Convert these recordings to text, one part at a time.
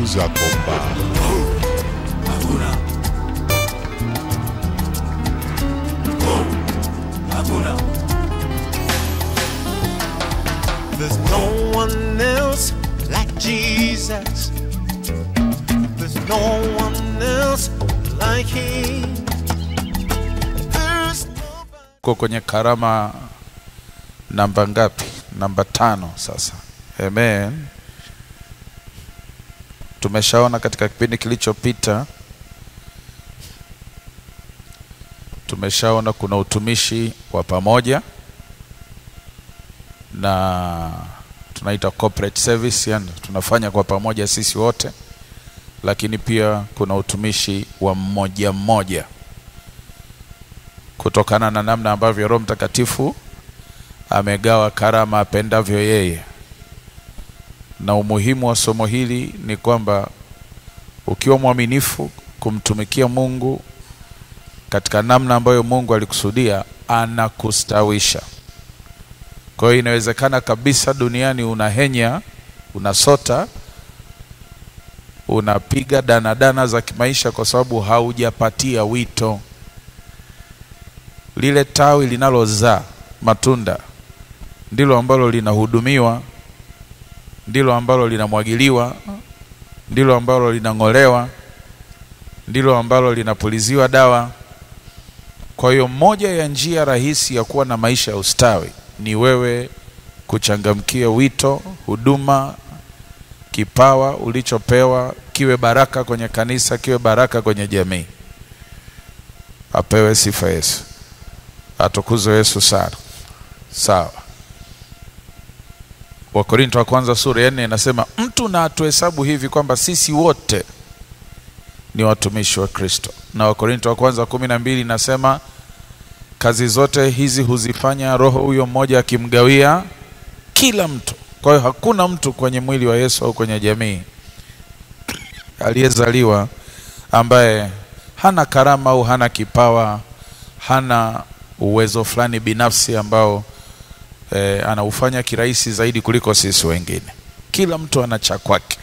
Yakuza Komba. There's no one else like Jesus. There's no one else like him. There's nobody. Kwenye karama namba ngapi? Namba 5 sasa. Amen. Tumeshaona katika kipindi kilichopita, tumeshaona kuna utumishi wa pamoja na tunaita corporate service, yani tunafanya kwa pamoja sisi wote, lakini pia kuna utumishi wa mmoja mmoja kutokana na namna ambavyo Roho Mtakatifu amegawa karama apendavyo yeye. Na umuhimu wa somo hili ni kwamba ukiwa mwaminifu kumtumikia Mungu katika namna ambayo Mungu alikusudia, anakustawisha. Kwa hiyo inawezekana kabisa duniani unahenya, unasota, unapiga danadana za kimaisha kwa sababu haujapatia wito. Lile tawi linalozaa matunda ndilo ambalo linahudumiwa, ndilo ambalo linamwagiliwa, ndilo ambalo linangolewa, ndilo ambalo linapuliziwa dawa. Kwa hiyo moja ya njia rahisi ya kuwa na maisha ya ustawi ni wewe kuchangamkia wito, huduma, kipawa ulichopewa, kiwe baraka kwenye kanisa, kiwe baraka kwenye jamii. Apewe sifa Yesu. Atukuzwe Yesu sana. Sawa. Wakorintho wa kwanza sura ya 4 inasema mtu na atuhesabu hivi kwamba sisi wote ni watumishi wa Kristo. Na Wakorintho wa kwanza 12 inasema kazi zote hizi huzifanya Roho huyo mmoja akimgawia kila mtu. Kwa hiyo hakuna mtu kwenye mwili wa Yesu au kwenye jamii aliyezaliwa ambaye hana karama au hana kipawa, hana uwezo fulani binafsi ambao anaufanya kirahisi zaidi kuliko sisi wengine. Kila mtu ana cha kwake.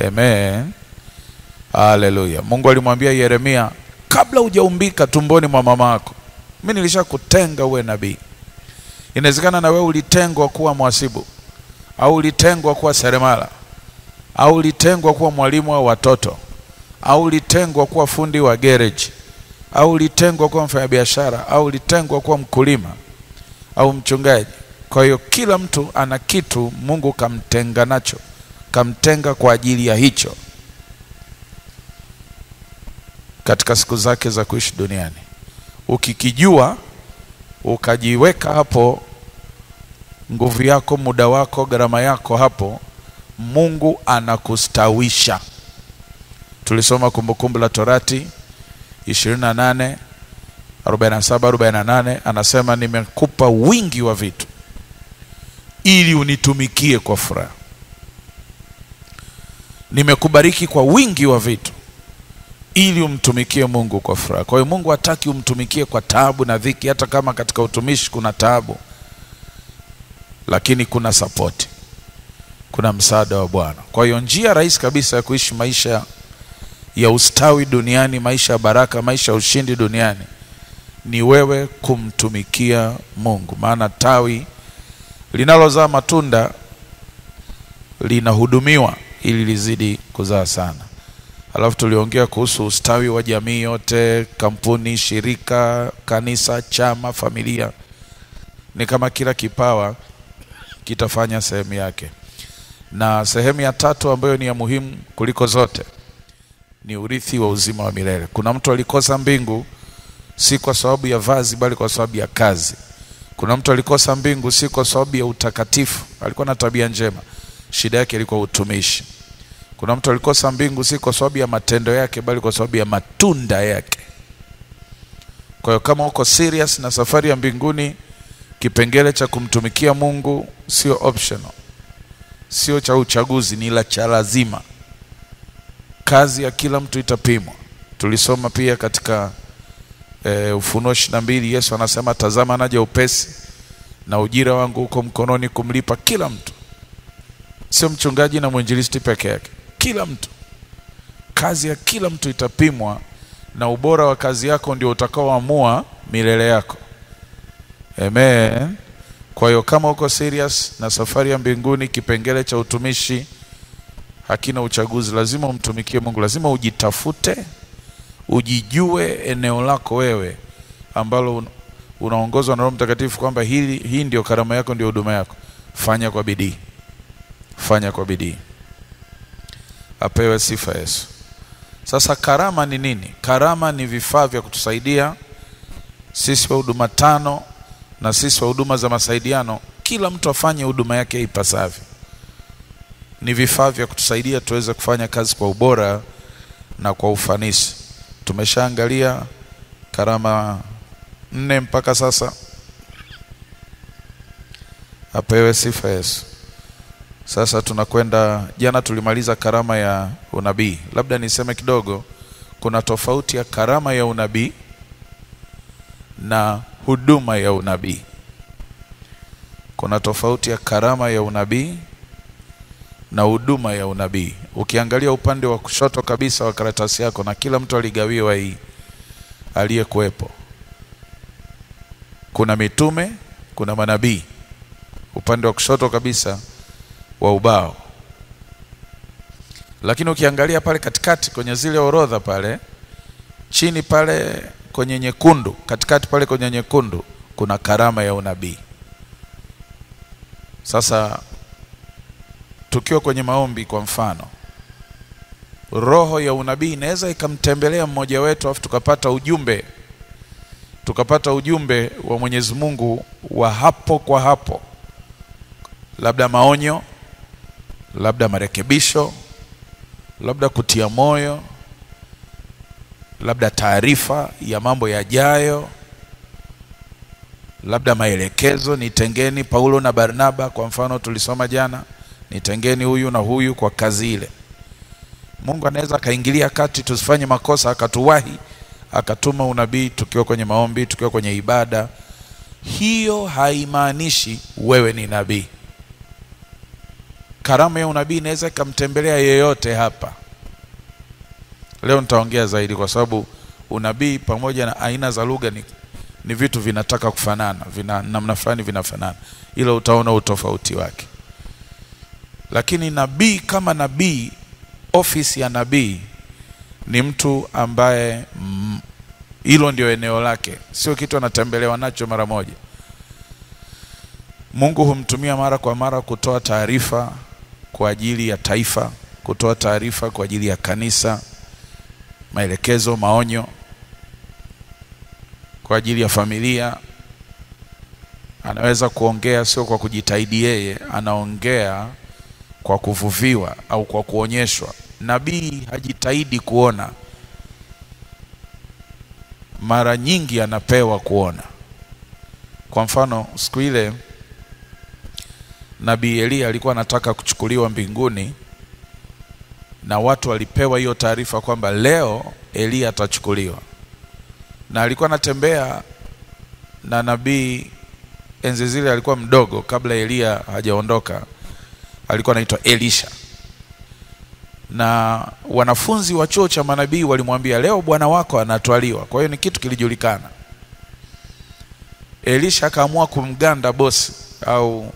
Amen. Hallelujah. Mungu alimwambia Yeremia, kabla hujaumbika tumboni mwa mama yako mimi nilishakutenga uwe nabii. Inawezekana na wewe ulitengwa kuwa mhasibu, au ulitengwa kuwa seremala, au ulitengwa kuwa mwalimu wa watoto, au ulitengwa kuwa fundi wa garage, au ulitengwa kuwa mfanyabiashara, au ulitengwa kuwa mkulima au mchungaji. Kwa hiyo kila mtu ana kitu Mungu kamtenga nacho, kamtenga kwa ajili ya hicho katika siku zake za kuishi duniani. Ukikijua ukajiweka hapo, nguvu yako, muda wako, gharama yako hapo, Mungu anakustawisha. Tulisoma Kumbukumbu la Torati 28:47-48, anasema nimekupa wingi wa vitu ili unitumikie kwa furaha. Nimekubariki kwa wingi wa vitu ili umtumikie Mungu kwa furaha. Kwa hiyo Mungu hataki umtumikie kwa taabu na dhiki, hata kama katika utumishi kuna taabu, lakini kuna support, kuna msaada wa Bwana. Kwa hiyo njia rahisi kabisa ya kuishi maisha ya ustawi duniani, maisha ya baraka, maisha ya ushindi duniani ni wewe kumtumikia Mungu. Maana tawi linalozaa matunda linahudumiwa ili lizidi kuzaa sana. Alafu tuliongea kuhusu ustawi wa jamii yote, kampuni, shirika, kanisa, chama, familia. Ni kama kila kipawa kitafanya sehemu yake. Na sehemu ya 3 ambayo ni ya muhimu kuliko zote ni urithi wa uzima wa milele. Kuna mtu alikosa mbingu si kwa sababu ya vazi bali kwa sababu ya kazi. Kuna mtu alikosa mbingu si kwa sababu ya utakatifu, alikuwa na tabia njema, shida yake ilikuwa utumishi. Kuna mtu alikosa mbingu si kwa sababu ya matendo yake bali kwa sababu ya matunda yake. Kwa hiyo kama uko serious na safari ya mbinguni, kipengele cha kumtumikia Mungu sio optional, sio cha uchaguzi, ni la cha lazima. Kazi ya kila mtu itapimwa. Tulisoma pia katika Ufunuo 22, Yesu anasema tazama naja upesi na ujira wangu uko mkononi kumlipa kila mtu. Sio mchungaji na mwinjilisti peke yake. kila mtu. Kazi ya kila mtu itapimwa na ubora wa kazi yako ndio utakaoamua milele yako. Amen. Kwa hiyo kama uko serious na safari ya mbinguni, kipengele cha utumishi hakina uchaguzi. Lazima umtumikie Mungu, lazima ujitafute, ujijue eneo lako wewe ambalo unaongozwa na Roho Mtakatifu kwamba hii ndio karama yako, ndio huduma yako. Fanya kwa bidii. Fanya kwa bidii. Apewe sifa Yesu. Sasa karama ni nini? Karama ni vifaa vya kutusaidia sisi wa huduma tano na sisi wa huduma za masaidiano, kila mtu afanye huduma yake ipasavyo. Ni vifaa vya kutusaidia tuweze kufanya kazi kwa ubora na kwa ufanisi. Tumeshaangalia karama 4 mpaka sasa. Apewe sifa Yesu. Sasa tunakwenda, jana tulimaliza karama ya unabii. Labda niseme kidogo, kuna tofauti ya karama ya unabii na huduma ya unabii. Kuna tofauti ya karama ya unabii na huduma ya unabii. Ukiangalia upande wa kushoto kabisa wa karatasi yako, na kila mtu aligawiwa hii aliyekuepo, kuna mitume, kuna manabii. Upande wa kushoto kabisa wa ubao. Lakini ukiangalia pale katikati kwenye zile orodha pale chini pale kwenye nyekundu, katikati pale kwenye nyekundu kuna karama ya unabii. Sasa tukiwa kwenye maombi kwa mfano, roho ya unabii inaweza ikamtembelea mmoja wetu afu tukapata ujumbe wa Mwenyezi Mungu wa hapo kwa hapo, labda maonyo, labda marekebisho, labda kutia moyo, labda taarifa ya mambo yajayo, labda maelekezo, nitengeni Paulo na Barnaba kwa mfano tulisoma jana, nitengeni huyu na huyu kwa kazi ile. Mungu anaweza kaingilia kati tusifanye makosa, akatuwahi, akatuma unabii tukiwa kwenye maombi, tukiwa kwenye ibada. Hiyo haimaanishi wewe ni nabii. Karama ya unabii inaweza kumtembelea yeyote hapa. Leo nitaongea zaidi kwa sababu unabii pamoja na aina za lugha ni vitu vinataka kufanana, namna fulani vinafanana, ila utaona utofauti wake. Lakini nabii kama nabii, ofisi ya nabii ni mtu ambaye hilo ndio eneo lake, sio kitu anatembelewa nacho mara moja. Mungu humtumia mara kwa mara kutoa taarifa kwa ajili ya taifa, kutoa taarifa kwa ajili ya kanisa, maelekezo, maonyo kwa ajili ya familia. Anaweza kuongea sio kwa kujitahidi yeye, anaongea kwa kuvuviwa au kwa kuonyeshwa. Nabii hajitahidi kuona, mara nyingi anapewa kuona. Kwa mfano siku ile Nabii Elia alikuwa anataka kuchukuliwa mbinguni, na watu walipewa hiyo taarifa kwamba leo Elia atachukuliwa. Na alikuwa anatembea na nabii enzi zile, alikuwa mdogo kabla Elia hajaondoka, alikuwa anaitwa Elisha. Na wanafunzi wa chuo cha manabii walimwambia leo bwana wako anatwaliwa. Kwa hiyo ni kitu kilijulikana. Elisha akaamua kumganda bosi au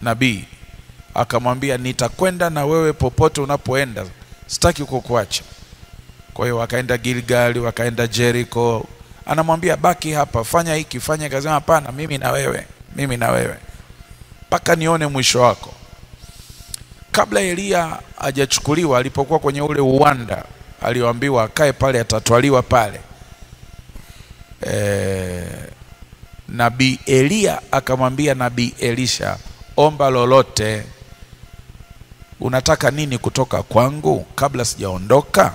nabii, akamwambia nitakwenda na wewe popote unapoenda, sitaki kukuacha. Kwa hiyo wakaenda Gilgal, wakaenda Jericho. Anamwambia baki hapa, fanya hiki, fanya kazi. Hapana, mimi na wewe mpaka nione mwisho wako. Kabla Elia hajachukuliwa, alipokuwa kwenye ule uwanda, aliambiwa akae pale, atatwaliwa pale. Nabii Elia akamwambia nabii Elisha, omba lolote, unataka nini kutoka kwangu kabla sijaondoka?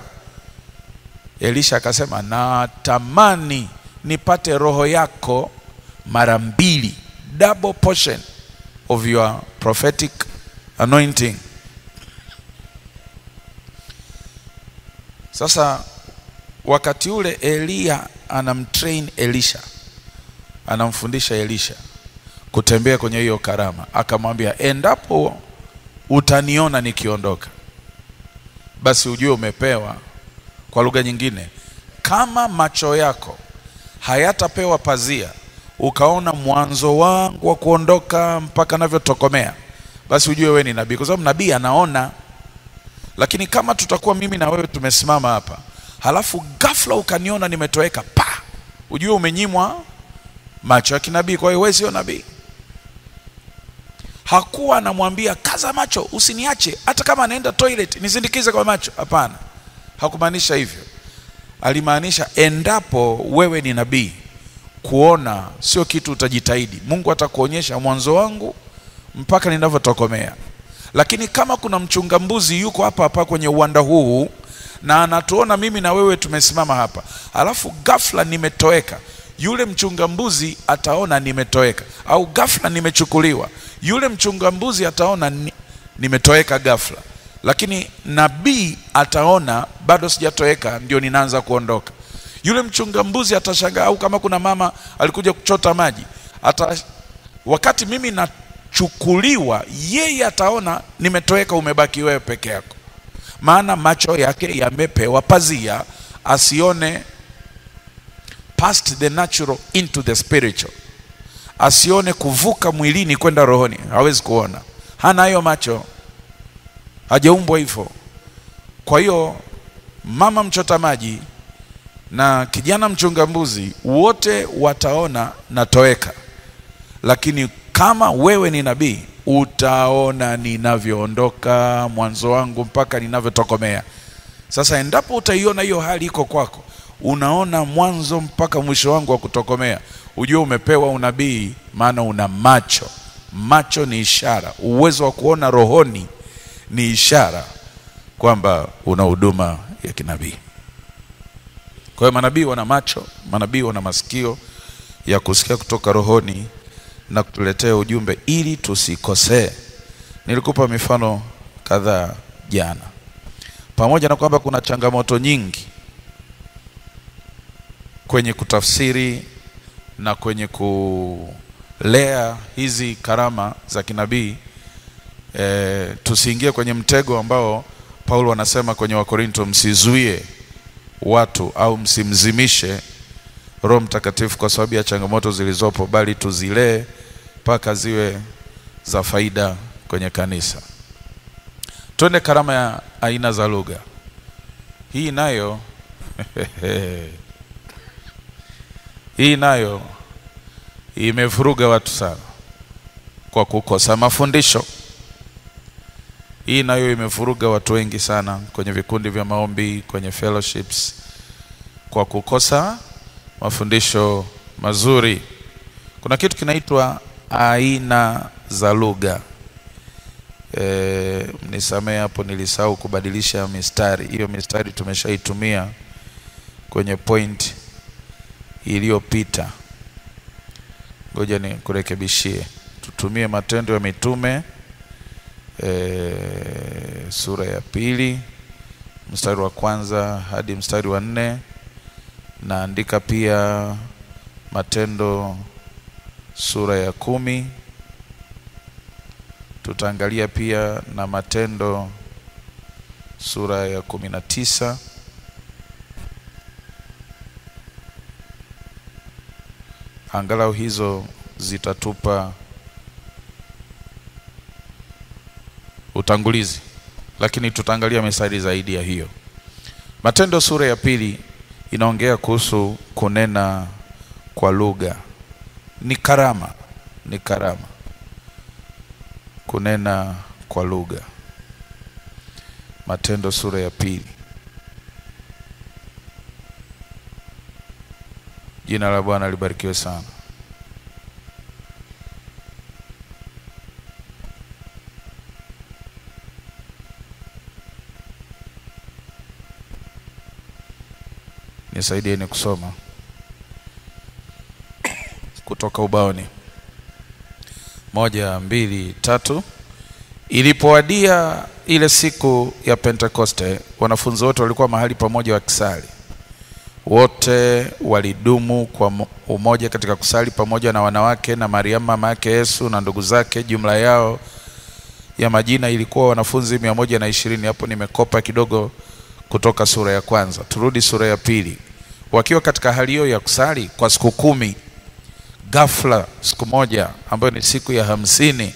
Elisha akasema natamani nipate roho yako mara 2, double portion of your prophetic anointing. Sasa wakati ule Elia anamtrain Elisha, anamfundisha Elisha kutembea kwenye hiyo karama. Akamwambia endapo utaniona nikiondoka, basi ujue umepewa. Kwa lugha nyingine, kama macho yako hayatapewa pazia ukaona mwanzo wangu wa kuondoka mpaka navyotokomea, basi ujue wewe ni nabii, kwa sababu nabii anaona. Lakini kama tutakuwa mimi na wewe tumesimama hapa, halafu ghafla ukaniona nimetoweka, ujue umenyimwa macho ya kinabii. Kwa hiyo wewe sio nabii. Hakuwa anamwambia kaza macho, usiniache hata kama anaenda toilet nisindikize kwa macho. Hapana, hakumaanisha hivyo. Alimaanisha endapo wewe ni nabii, kuona sio kitu utajitahidi. Mungu atakuonyesha mwanzo wangu mpaka ninavyotokomea. Lakini kama kuna mchunga mbuzi yuko hapa hapa kwenye uwanda huu na anatuona mimi na wewe tumesimama hapa, alafu ghafla nimetoweka, yule mchunga mbuzi ataona nimetoweka. Au ghafla nimechukuliwa, yule mchunga mbuzi ataona nimetoweka ghafla. Lakini nabii ataona bado sijatoweka, ndio ninaanza kuondoka. Yule mchunga mbuzi atashangaa. Au kama kuna mama alikuja kuchota maji, wakati mimi nachukuliwa, yeye ataona nimetoweka, umebaki wewe peke yako. Maana macho yake yamepewa pazia, asione past the natural into the spiritual. Asione kuvuka mwilini kwenda rohoni, hawezi kuona. Hana hayo macho, hajaumbwa hivyo. Kwa hiyo mama mchota maji na kijana mchunga mbuzi wote wataona natoweka. Lakini kama wewe ni nabii, utaona ninavyoondoka mwanzo wangu mpaka ninavyotokomea. Sasa endapo utaiona hiyo hali iko kwako, unaona mwanzo mpaka mwisho wangu wa kutokomea, ujue umepewa unabii, maana una macho. Macho ni ishara, uwezo wa kuona rohoni ni ishara kwamba una huduma ya kinabii. Kwa hiyo manabii wana macho, manabii wana masikio ya kusikia kutoka rohoni na kutuletea ujumbe ili tusikosee. Nilikupa mifano kadhaa jana. Pamoja na kwamba kuna changamoto nyingi kwenye kutafsiri na kwenye kulea hizi karama za kinabii, tusiingie kwenye mtego ambao Paulo anasema kwenye Wakorinto, msizuie watu au msimzimishe Roho Mtakatifu kwa sababu ya changamoto zilizopo, bali tuzilee mpaka ziwe za faida kwenye kanisa. Twende karama ya aina za lugha. Hii nayo hii nayo imevuruga watu sana kwa kukosa mafundisho. Hii nayo imevuruga watu wengi sana kwenye vikundi vya maombi, kwenye fellowships, kwa kukosa mafundisho mazuri. Kuna kitu kinaitwa aina za lugha. Nisamee hapo nilisahau kubadilisha mistari. Hiyo mistari tumeshaitumia kwenye point iliyopita. Ngoja ni kurekebishie. Tutumie Matendo ya Mitume sura ya 2 mstari wa 1 hadi mstari wa 4. Naandika pia Matendo sura ya 10. Tutaangalia pia na Matendo sura ya 19. Angalau hizo zitatupa utangulizi, lakini tutaangalia mistari zaidi ya hiyo. Matendo sura ya 2 inaongea kuhusu kunena kwa lugha. Ni karama, ni karama. Kunena kwa lugha. Matendo sura ya 2. Jina la Bwana libarikiwe sana. Nisaidieni kusoma kutoka ubaoni. 1, 2, 3. Ilipowadia ile siku ya Pentekoste, wanafunzi wote walikuwa mahali pamoja wakisali. Wote walidumu kwa umoja katika kusali pamoja na wanawake na Mariamu mama yake Yesu na ndugu zake, jumla yao ya majina ilikuwa wanafunzi 120. Hapo nimekopa kidogo kutoka sura ya kwanza. Turudi sura ya pili. Wakiwa katika hali hiyo ya kusali kwa siku 10, ghafla siku moja ambayo ni siku ya 50,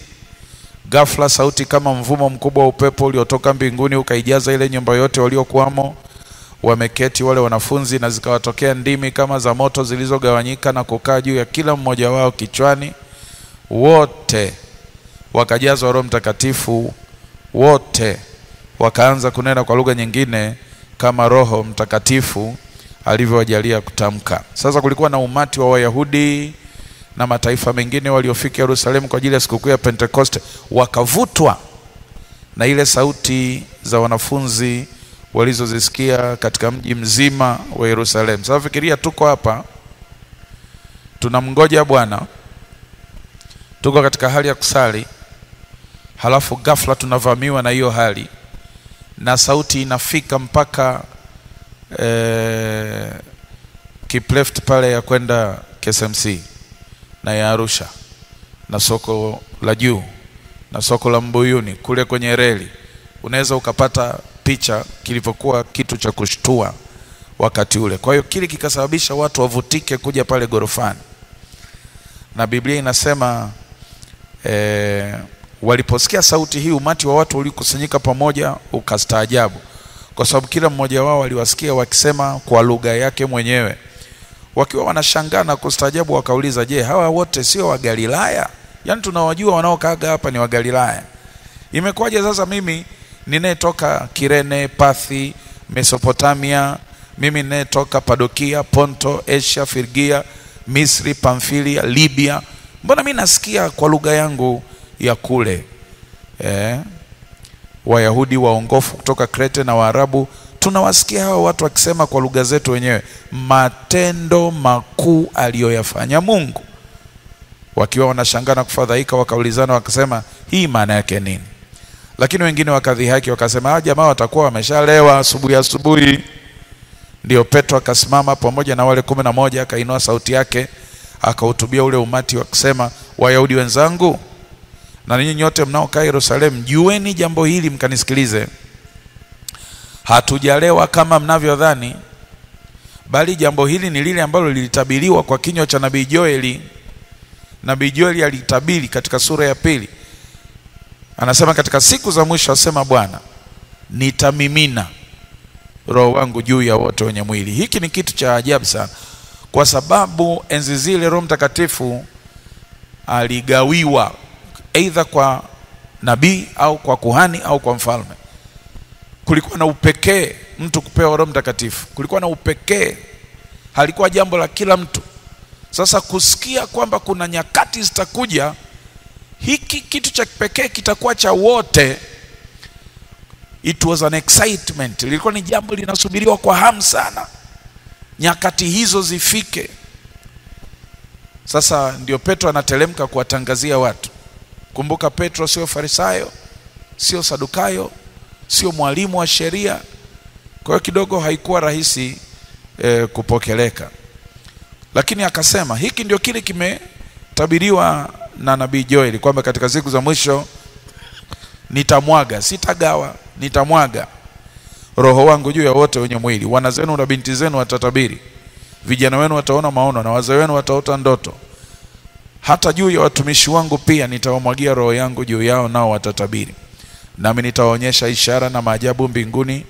ghafla sauti kama mvumo mkubwa wa upepo uliotoka mbinguni ukaijaza ile nyumba yote waliokuwamo wameketi wale wanafunzi, na zikawatokea ndimi kama za moto zilizogawanyika na kukaa juu ya kila mmoja wao kichwani. Wote wakajazwa Roho Mtakatifu, wote wakaanza kunena kwa lugha nyingine kama Roho Mtakatifu alivyowajalia kutamka. Sasa kulikuwa na umati wa Wayahudi na mataifa mengine waliofika Yerusalemu kwa ajili ya sikukuu ya Pentekoste, wakavutwa na ile sauti za wanafunzi walizozisikia katika mji mzima wa Yerusalemu. Sasa fikiria, tuko hapa tunamngoja Bwana, tuko katika hali ya kusali, halafu ghafla tunavamiwa na hiyo hali, na sauti inafika mpaka Kipleft pale ya kwenda KSMC na ya Arusha na soko la juu na soko la Mbuyuni kule kwenye reli. Unaweza ukapata picha kilivyokuwa kitu cha kushtua wakati ule. Kwa hiyo kile kikasababisha watu wavutike kuja pale gorofani. Na Biblia inasema waliposikia sauti hii, umati wa watu ulikusanyika pamoja ukastaajabu, kwa sababu kila mmoja wao aliwasikia wakisema kwa lugha yake mwenyewe. Wakiwa wanashangaa na kustaajabu, wakauliza, je, hawa wote sio wa Galilaya? Yaani tunawajua wanaokaaga hapa ni wa Galilaya. Imekuwaje sasa mimi ninayetoka Kirene, Pathi, Mesopotamia, mimi ninayetoka Padokia, Ponto, Asia, Frigia, Misri, Pamfilia, Libya, mbona mimi nasikia kwa lugha yangu ya kule? Wayahudi waongofu kutoka Krete na Waarabu, tunawasikia hawa watu wakisema kwa lugha zetu wenyewe matendo makuu aliyoyafanya Mungu. Wakiwa wanashangaa na kufadhaika, wakaulizana wakasema, hii maana yake nini? Lakini wengine wakadhihaki wakasema, jamaa watakuwa wameshalewa asubuhi. Ndio Petro akasimama pamoja na wale 11, akainua sauti yake akahutubia ule umati wakisema, Wayahudi wenzangu na ninyi nyote mnaokaa Yerusalemu, jueni jambo hili mkanisikilize. Hatujalewa kama mnavyodhani, bali jambo hili ni lile ambalo lilitabiriwa kwa kinywa cha nabii Joeli. Nabii Joeli alitabiri katika sura ya 2. Anasema, katika siku za mwisho asema Bwana, nitamimina Roho wangu juu ya wote wenye mwili. Hiki ni kitu cha ajabu sana, kwa sababu enzi zile Roho Mtakatifu aligawiwa aidha kwa nabii au kwa kuhani au kwa mfalme. Kulikuwa na upekee mtu kupewa Roho Mtakatifu, kulikuwa na upekee, halikuwa jambo la kila mtu. Sasa kusikia kwamba kuna nyakati zitakuja hiki kitu cha kipekee kitakuwa cha wote, it was an excitement. Lilikuwa ni jambo linasubiriwa kwa hamu sana, nyakati hizo zifike. Sasa ndio Petro anatelemka kuwatangazia watu. Kumbuka, Petro sio Farisayo, sio Sadukayo, sio mwalimu wa sheria. Kwa hiyo kidogo haikuwa rahisi kupokeleka. Lakini akasema hiki ndio kile kimetabiriwa na nabii Joeli, kwamba katika siku za mwisho nitamwaga, sitagawa, nitamwaga Roho wangu juu ya wote wenye mwili. Wana zenu na binti zenu watatabiri, vijana wenu wataona maono, na wazee wenu wataota ndoto. Hata juu ya watumishi wangu pia nitawamwagia Roho yangu juu yao, nao watatabiri. Nami nitawaonyesha ishara na maajabu mbinguni.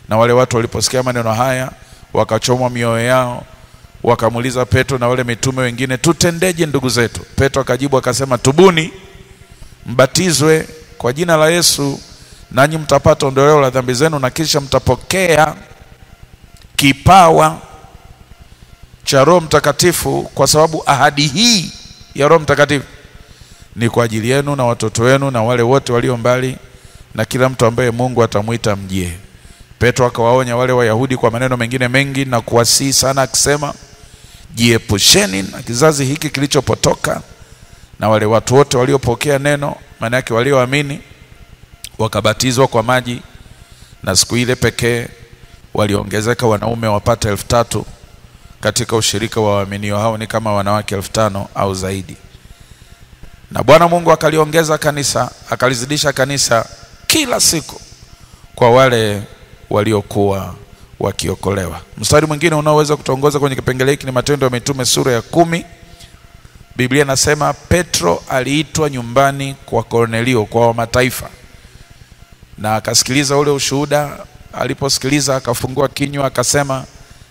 Na wale watu waliposikia maneno haya wakachomwa mioyo yao, wakamuuliza Petro na wale mitume wengine, tutendeje ndugu zetu? Petro akajibu akasema, tubuni, mbatizwe kwa jina la Yesu, nanyi mtapata ondoleo la dhambi zenu, na kisha mtapokea kipawa cha Roho Mtakatifu, kwa sababu ahadi hii ya Roho Mtakatifu ni kwa ajili yenu na watoto wenu na wale wote walio mbali, na kila mtu ambaye Mungu atamuita mjie. Petro akawaonya wale Wayahudi kwa maneno mengine mengi na kuwasihi sana akisema, jiepusheni na kizazi hiki kilichopotoka. Na wale watu wote waliopokea neno, maana yake walioamini, wakabatizwa kwa maji, na siku ile pekee waliongezeka wanaume wapata 3,000. Katika ushirika wa waaminio hao ni kama wanawake 5,000 au zaidi. Na Bwana Mungu akaliongeza kanisa, akalizidisha kanisa kila siku kwa wale waliokuwa wakiokolewa. Mstari mwingine unaoweza kutuongoza kwenye kipengele hiki ni Matendo ya Mitume sura ya 10. Biblia inasema Petro aliitwa nyumbani kwa Kornelio, kwa mataifa, na akasikiliza ule ushuhuda. Aliposikiliza akafungua kinywa akasema,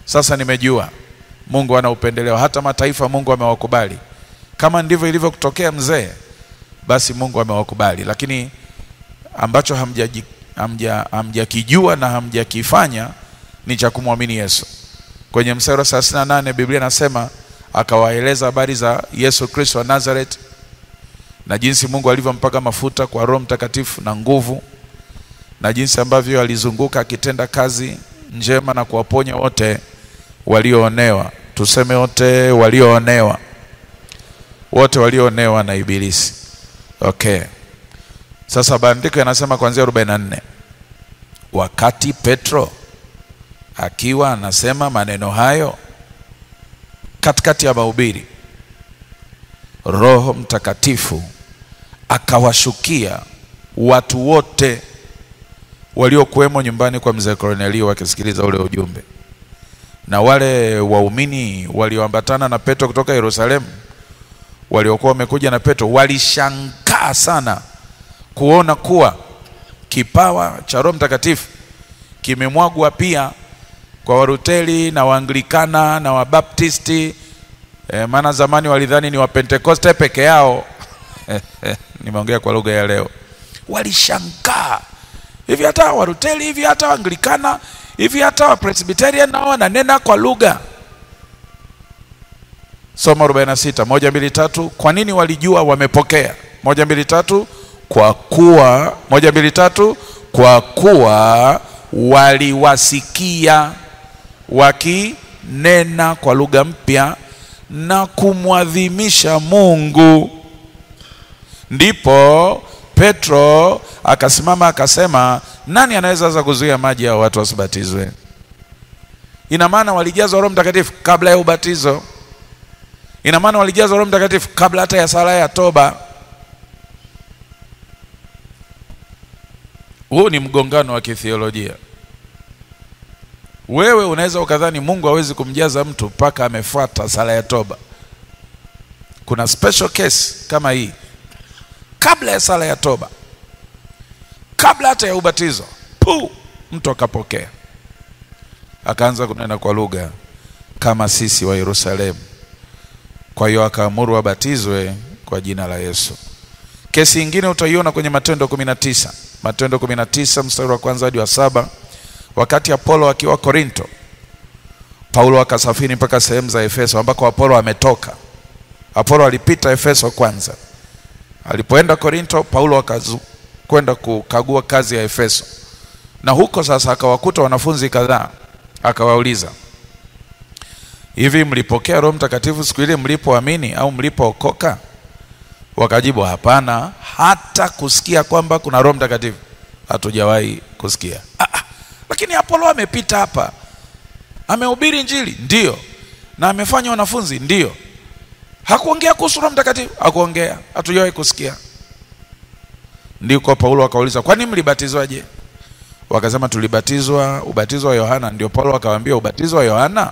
sasa nimejua Mungu ana upendeleo, hata mataifa Mungu amewakubali. Kama ndivyo ilivyo kutokea mzee, basi Mungu amewakubali. Lakini ambacho hamjakijua na hamjakifanya ni cha kumwamini Yesu. Kwenye mstari wa 38 Biblia inasema akawaeleza habari za Yesu Kristo wa Nazareth na jinsi Mungu alivyompaka mafuta kwa Roho Mtakatifu na nguvu, na jinsi ambavyo alizunguka akitenda kazi njema na kuwaponya wote walioonewa. Tuseme wote walioonewa. Wote walioonewa na ibilisi. Okay. Sasa maandiko yanasema kuanzia 44. Wakati Petro akiwa anasema maneno hayo katikati ya mahubiri, Roho Mtakatifu akawashukia watu wote waliokuwemo nyumbani kwa mzee Kornelio wakisikiliza ule ujumbe. Na wale waumini walioambatana na Petro kutoka Yerusalemu, waliokuwa wamekuja na Petro, walishangaa sana kuona kuwa kipawa cha Roho Mtakatifu kimemwagwa pia kwa Waruteli na Waanglikana na Wabaptisti. Maana zamani walidhani ni Wapentekoste peke yao. Nimeongea kwa lugha ya leo. Walishangaa. Hivi hata Waruteli, hivi hata Waanglikana, hivi hata Wapresbyterian nao wananena kwa lugha. Soma 46, 1 2 3. Kwa nini walijua wamepokea? 1 2 3. Kwa kuwa 1 2 3, kwa kuwa waliwasikia wakinena kwa lugha mpya na kumwadhimisha Mungu. Ndipo Petro akasimama akasema, nani anaweza sasa kuzuia maji ya watu wasibatizwe? Ina maana walijazwa Roho Mtakatifu kabla ya ubatizo. Ina maana walijazwa Roho Mtakatifu kabla hata ya sala ya toba. Huu ni mgongano wa kithiolojia. Wewe unaweza ukadhani Mungu hawezi kumjaza mtu mpaka amefuata sala ya toba. Kuna special case kama hii, kabla ya sala ya toba, kabla hata ya ubatizo, mtu akapokea, akaanza kunena kwa lugha kama sisi wa Yerusalemu. Kwa hiyo akaamuru wabatizwe kwa jina la Yesu. Kesi nyingine utaiona kwenye Matendo 19. Matendo 19 mstari wa 1 hadi wa 7. Wakati Apolo akiwa Korinto, Paulo akasafiri mpaka sehemu za Efeso ambako Apolo ametoka. Apolo alipita Efeso kwanza. Alipoenda Korinto, Paulo akakwenda kukagua kazi ya Efeso. Na huko sasa akawakuta wanafunzi kadhaa. Akawauliza, hivi mlipokea Roho Mtakatifu siku ile mlipoamini au mlipookoka? Wakajibu, hapana, hata kusikia kwamba kuna Roho Mtakatifu hatujawahi kusikia. Lakini Apolo amepita hapa, amehubiri Injili, ndio, na amefanya wanafunzi, ndio. Hakuongea kuhusu Roho Mtakatifu? Hakuongea, hatujawahi kusikia. Ndiko Paulo akauliza, kwani mlibatizwaje? Wakasema, tulibatizwa ubatizo wa Yohana. Ndio Paulo akawaambia, ubatizo wa Yohana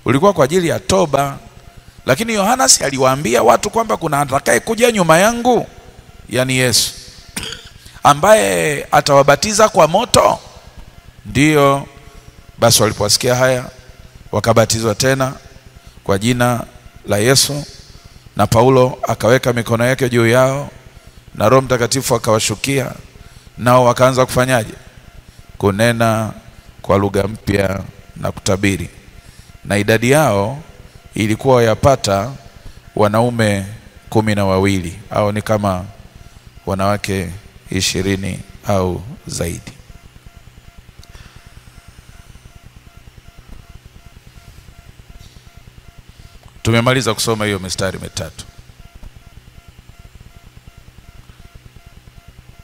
ulikuwa kwa ajili ya toba, lakini Yohana si aliwaambia watu kwamba kuna atakaye kuja nyuma yangu, yani Yesu, ambaye atawabatiza kwa moto? Ndio. Basi waliposikia haya wakabatizwa tena kwa jina la Yesu, na Paulo akaweka mikono yake juu yao na Roho Mtakatifu akawashukia, nao wakaanza kufanyaje? Kunena kwa lugha mpya na kutabiri. Na idadi yao ilikuwa yapata wanaume 12 au ni kama wanawake 20 au zaidi. Tumemaliza kusoma hiyo mistari mitatu.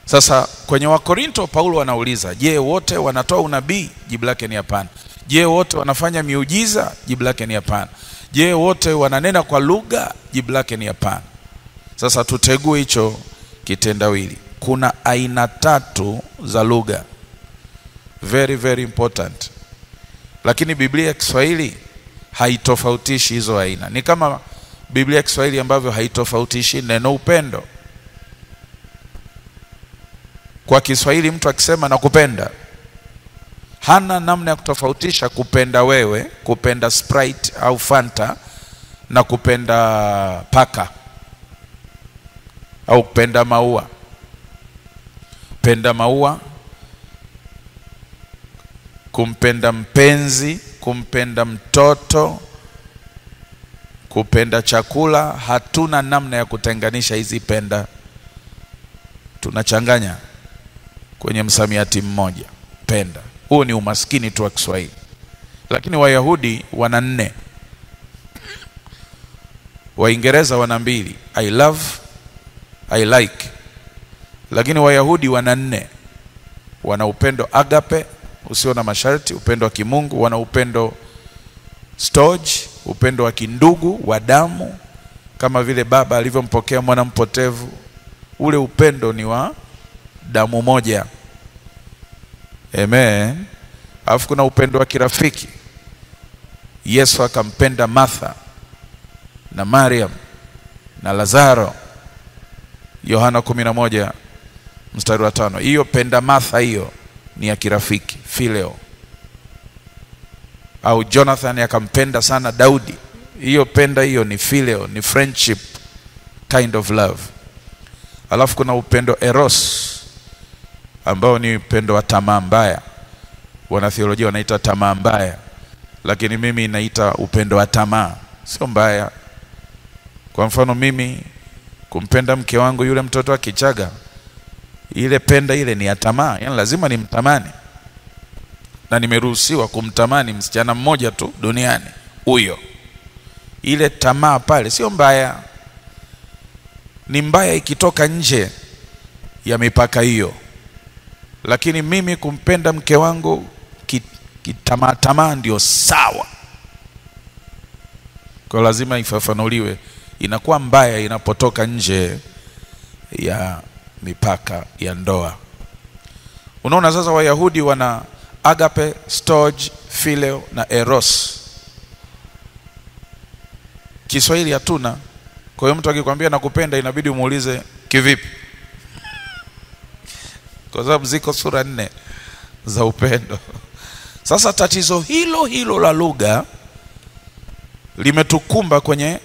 Sasa kwenye Wakorinto Paulo anauliza, je, wote wanatoa unabii? Jibu lake ni hapana. Je, wote wanafanya miujiza? Jibu lake ni hapana. Je, wote wananena kwa lugha? Jibu lake ni hapana. Sasa tutegue hicho kitendawili. Kuna aina 3 za lugha, very very important, lakini Biblia ya Kiswahili haitofautishi hizo aina. Ni kama Biblia ya Kiswahili ambavyo haitofautishi neno upendo. Kwa Kiswahili mtu akisema nakupenda, hana namna ya kutofautisha kupenda wewe, kupenda Sprite au Fanta, na kupenda paka au kupenda maua. Penda maua, kumpenda mpenzi, kumpenda mtoto, kupenda chakula, hatuna namna ya kutenganisha hizi penda. Tunachanganya kwenye msamiati mmoja, penda. Huu ni umaskini tu wa Kiswahili. Lakini Wayahudi wana 4. Waingereza wana 2, I love, I like. Lakini Wayahudi wana 4. Wana upendo agape, usio na masharti, upendo wa kimungu. Wana upendo storge, upendo wa kindugu, wa damu, kama vile baba alivyompokea mwana mpotevu. Ule upendo ni wa damu moja. Amen. Alafu kuna upendo wa kirafiki. Yesu akampenda Martha na Mariam na Lazaro, Yohana 11:5. Hiyo penda Martha, hiyo ni ya kirafiki, phileo. Au Jonathan akampenda sana Daudi, hiyo penda, hiyo ni phileo, ni friendship kind of love. Alafu kuna upendo eros, ambao ni upendo wa tamaa mbaya. Wanatheolojia wanaita tamaa mbaya, lakini mimi naita upendo wa tamaa. Sio mbaya. Kwa mfano mimi kumpenda mke wangu yule mtoto wa Kichaga, ile penda ile ni ya tamaa, yani lazima nimtamani. Na nimeruhusiwa kumtamani msichana mmoja tu duniani, huyo. Ile tamaa pale sio mbaya. Ni mbaya ikitoka nje ya mipaka hiyo. Lakini mimi kumpenda mke wangu kitamaa ndio sawa. Kwa lazima ifafanuliwe. Inakuwa mbaya inapotoka nje ya mipaka ya ndoa. Unaona sasa Wayahudi wana agape, storge, phileo na eros. Kiswahili hatuna. Kwa hiyo mtu akikwambia nakupenda inabidi umuulize kivipi? Kwa sababu ziko sura 4 za upendo. Sasa tatizo hilo la lugha limetukumba kwenye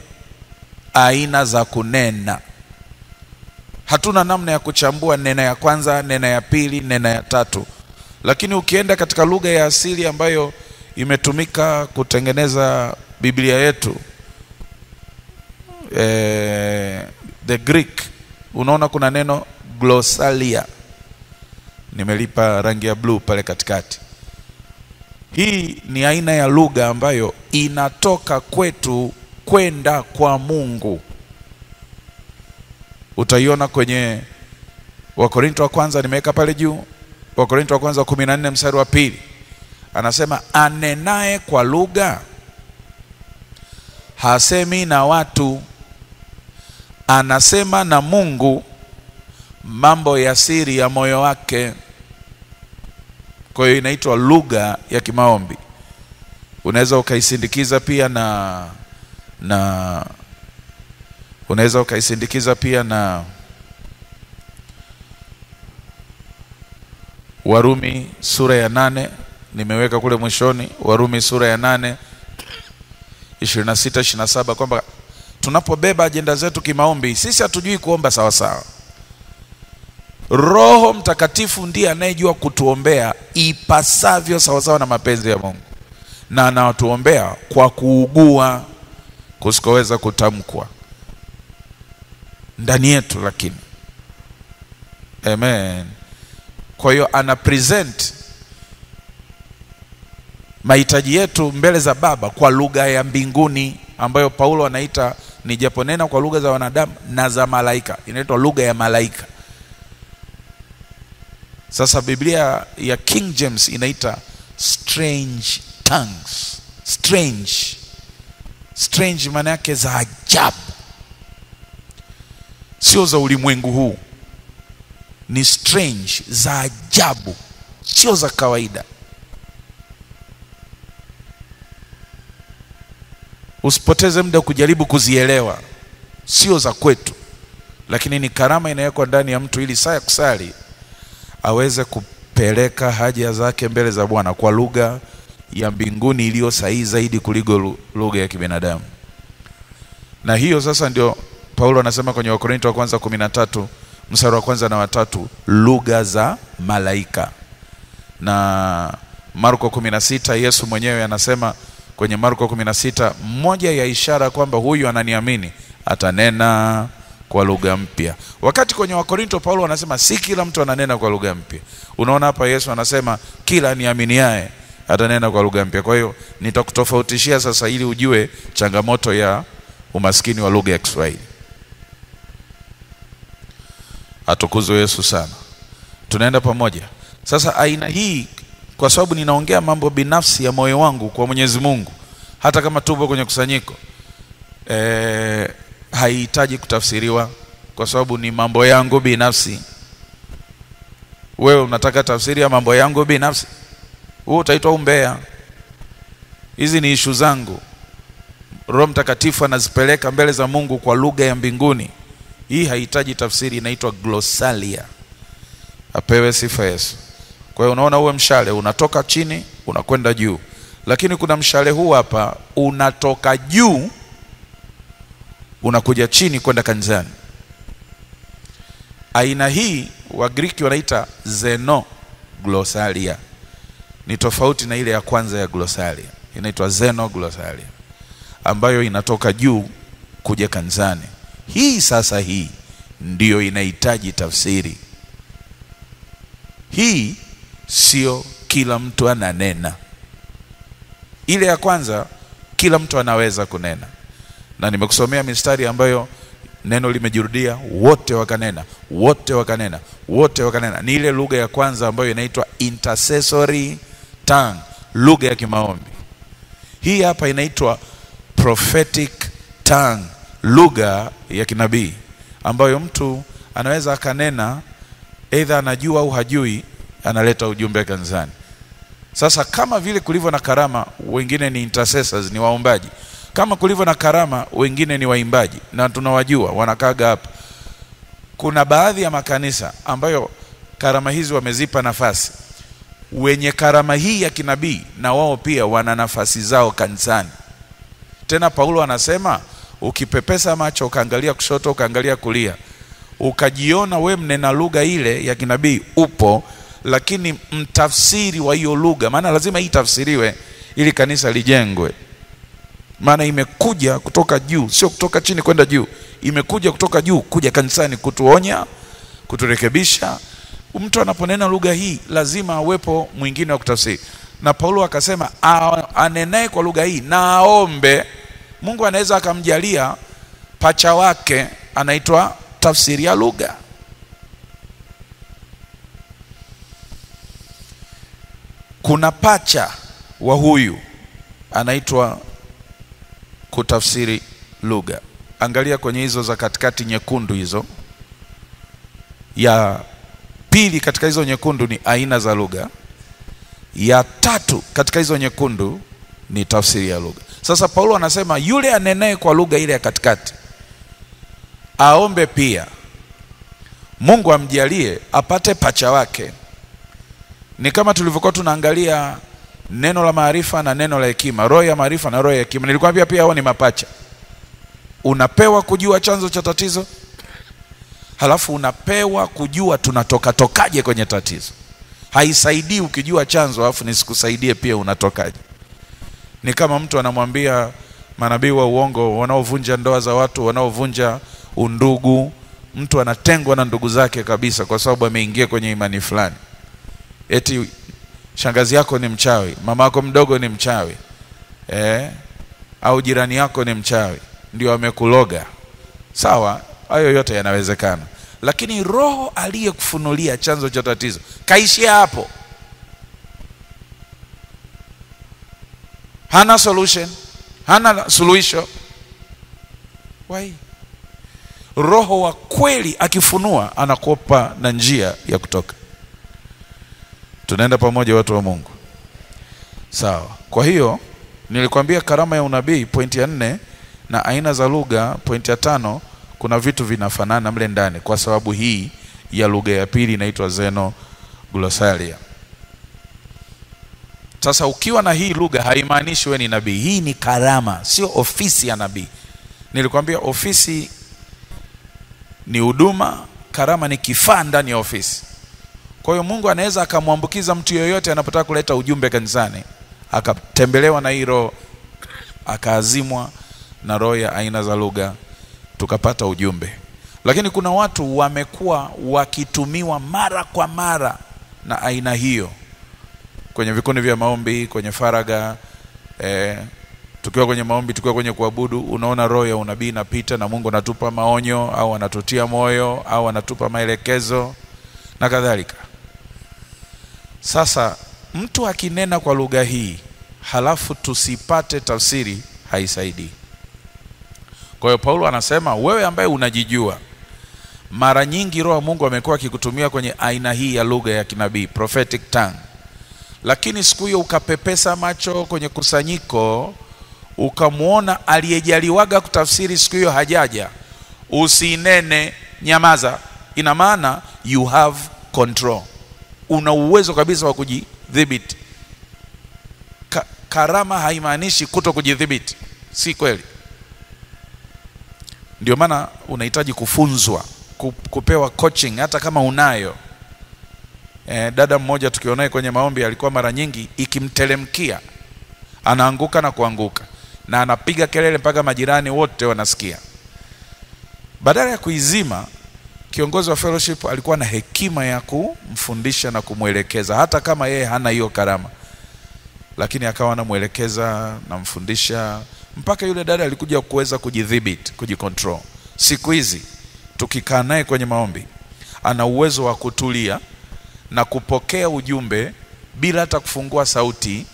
aina za kunena. Hatuna namna ya kuchambua nena ya kwanza, nena ya pili, nena ya 3. Lakini ukienda katika lugha ya asili ambayo imetumika kutengeneza Biblia yetu, the Greek, unaona kuna neno glossalia. Nimelipa rangi ya blue pale katikati. Hii ni aina ya lugha ambayo inatoka kwetu kwenda kwa Mungu. Utaiona kwenye Wakorintho wa kwanza, nimeweka pale juu. Wakorintho wa kwanza 14:2. Anasema anenaye kwa lugha hasemi na watu, anasema na Mungu mambo ya siri ya moyo wake. Kwa hiyo inaitwa lugha ya kimaombi. Unaweza ukaisindikiza pia unaweza ukaisindikiza pia na Warumi sura ya 8, nimeweka kule mwishoni. Warumi sura ya 8 26-27, kwamba tunapobeba ajenda zetu kimaombi, sisi hatujui kuomba sawa sawa. Roho Mtakatifu ndiye anayejua kutuombea ipasavyo sawa sawa na mapenzi ya Mungu, na anatuombea kwa kuugua kusikoweza kutamkwa ndani yetu. Lakini amen. Kwa hiyo ana present mahitaji yetu mbele za Baba kwa lugha ya mbinguni, ambayo Paulo anaita nijaponena kwa lugha za wanadamu na za malaika, inaitwa lugha ya malaika. Sasa Biblia ya King James inaita strange tongues. Strange maana yake za ajabu. sio za ulimwengu huu, ni strange, za ajabu, sio za kawaida. Usipoteze muda kujaribu kuzielewa, sio za kwetu, lakini ni karama inawekwa ndani ya mtu ili saa ya kusali aweze kupeleka haja zake mbele za Bwana kwa lugha ya mbinguni iliyo sahihi zaidi kuliko lugha ya kibinadamu. Na hiyo sasa ndio Paulo anasema kwenye Wakorintho wa kwanza 13 mstari wa kwanza na watatu, lugha za malaika. Na Marko 16 Yesu mwenyewe anasema kwenye Marko 16, mmoja ya ishara kwamba huyu ananiamini atanena kwa lugha mpya. Wakati kwenye Wakorintho Paulo anasema si kila mtu ananena kwa lugha mpya. Unaona hapa Yesu anasema kila aniaminiaye atanena kwa lugha mpya. Kwa hiyo nitakutofautishia sasa ili ujue changamoto ya umaskini wa lugha ya Kiswahili. Atukuzwe Yesu sana. Tunaenda pamoja. Sasa aina hii, kwa sababu ninaongea mambo binafsi ya moyo wangu kwa Mwenyezi Mungu, hata kama tupo kwenye kusanyiko, haihitaji kutafsiriwa kwa sababu ni mambo yangu binafsi. Wewe unataka tafsiri ya mambo yangu binafsi, wewe utaitwa umbea. Hizi ni issue zangu. Roho Mtakatifu anazipeleka mbele za Mungu kwa lugha ya mbinguni. Hii haihitaji tafsiri, inaitwa glossalia. Apewe sifa Yesu. Kwa hiyo unaona uwe mshale unatoka chini unakwenda juu, lakini kuna mshale huu hapa unatoka juu unakuja chini kwenda kanisani. Aina hii Wagiriki wanaita xenoglossalia. Ni tofauti na ile ya kwanza ya glossalia, inaitwa xenoglossalia, ambayo inatoka juu kuja kanisani. Hii sasa, hii ndiyo inahitaji tafsiri. Hii sio kila mtu ananena. Ile ya kwanza kila mtu anaweza kunena, na nimekusomea mistari ambayo neno limejirudia, wote wakanena, wote wakanena, wote wakanena. Ni ile lugha ya kwanza ambayo inaitwa intercessory tongue, lugha ya kimaombi. Hii hapa inaitwa prophetic tongue, lugha ya kinabii, ambayo mtu anaweza akanena either anajua au hajui, analeta ujumbe kanisani. Sasa kama vile kulivyo na karama, wengine ni intercessors, ni waombaji. Kama kulivyo na karama, wengine ni waimbaji, na tunawajua wanakaga hapa. Kuna baadhi ya makanisa ambayo karama hizi wamezipa nafasi. Wenye karama hii ya kinabii na wao pia wana nafasi zao kanisani. Tena Paulo anasema ukipepesa macho ukaangalia kushoto ukaangalia kulia, ukajiona we mnena lugha ile ya kinabii upo, lakini mtafsiri wa hiyo lugha, maana lazima hii tafsiriwe ili kanisa lijengwe. Maana imekuja kutoka juu, sio kutoka chini kwenda juu. Imekuja kutoka juu kuja kanisani kutuonya, kuturekebisha. Mtu anaponena lugha hii lazima awepo mwingine wa kutafsiri. Na Paulo akasema anenaye kwa lugha hii na aombe, Mungu anaweza akamjalia pacha wake anaitwa tafsiri ya lugha. Kuna pacha wa huyu anaitwa kutafsiri lugha. Angalia kwenye hizo za katikati nyekundu hizo. Ya pili katika hizo nyekundu ni aina za lugha. Ya tatu katika hizo nyekundu ni tafsiri ya lugha. Sasa Paulo anasema yule anenaye kwa lugha ile ya katikati aombe pia Mungu amjalie apate pacha wake. Ni kama tulivyokuwa tunaangalia neno la maarifa na neno la hekima, roho ya maarifa na roho ya hekima. Nilikwambia pia hao ni mapacha. Unapewa kujua chanzo cha tatizo, halafu unapewa kujua tunatoka tokaje kwenye tatizo. Haisaidii ukijua chanzo halafu nisikusaidie pia unatokaje. Ni kama mtu anamwambia manabii wa uongo wanaovunja ndoa za watu, wanaovunja undugu, mtu anatengwa na ndugu zake kabisa kwa sababu ameingia kwenye imani fulani. Eti shangazi yako ni mchawi, mama yako mdogo ni mchawi, au jirani yako ni mchawi, ndio amekuloga. Sawa, hayo yote yanawezekana. Lakini roho aliyekufunulia chanzo cha tatizo kaishia hapo. Hana solution, hana suluhisho. Why? Roho wa kweli akifunua anakupa na njia ya kutoka. Tunaenda pamoja watu wa Mungu. Sawa. Kwa hiyo nilikwambia karama ya unabii pointi ya 4 na aina za lugha pointi ya 5, kuna vitu vinafanana mle ndani kwa sababu hii ya lugha ya pili inaitwa xenoglossalia. Sasa ukiwa na hii lugha haimaanishi wewe ni nabii. Hii ni karama, sio ofisi ya nabii. Nilikwambia ofisi ni huduma, karama ni kifaa ndani ya ofisi. Kwa hiyo Mungu anaweza akamwambukiza mtu yoyote anapotaka kuleta ujumbe kanisani, akatembelewa na hii roho, akaazimwa na roho ya aina za lugha, tukapata ujumbe. Lakini kuna watu wamekuwa wakitumiwa mara kwa mara na aina hiyo kwenye vikundi vya maombi, kwenye faraga, tukiwa kwenye maombi, tukiwa kwenye kuabudu, unaona roho ya unabii inapita na Mungu anatupa maonyo au anatutia moyo au anatupa maelekezo na kadhalika. Sasa mtu akinena kwa lugha hii halafu tusipate tafsiri, haisaidii. Kwa hiyo Paulo anasema wewe ambaye unajijua, mara nyingi roho Mungu amekuwa akikutumia kwenye aina hii ya lugha ya kinabii, prophetic tongue. Lakini siku hiyo ukapepesa macho kwenye kusanyiko, ukamuona aliyejaliwaga kutafsiri siku hiyo hajaja, usinene, nyamaza. Ina maana you have control. Una uwezo kabisa wa kujidhibiti. Karama haimaanishi kuto kujidhibiti. Si kweli. Ndio maana unahitaji kufunzwa, kupewa coaching hata kama unayo. Dada mmoja tukionaye kwenye maombi alikuwa mara nyingi ikimtelemkia anaanguka na kuanguka na anapiga kelele mpaka majirani wote wanasikia. Badala ya kuizima, kiongozi wa fellowship alikuwa na hekima ya kumfundisha na kumwelekeza, hata kama yeye hana hiyo karama, lakini akawa anamuelekeza na mfundisha mpaka yule dada alikuja kuweza kujidhibiti, kujicontrol. Siku hizi tukikaa naye kwenye maombi, ana uwezo wa kutulia na kupokea ujumbe bila hata kufungua sauti,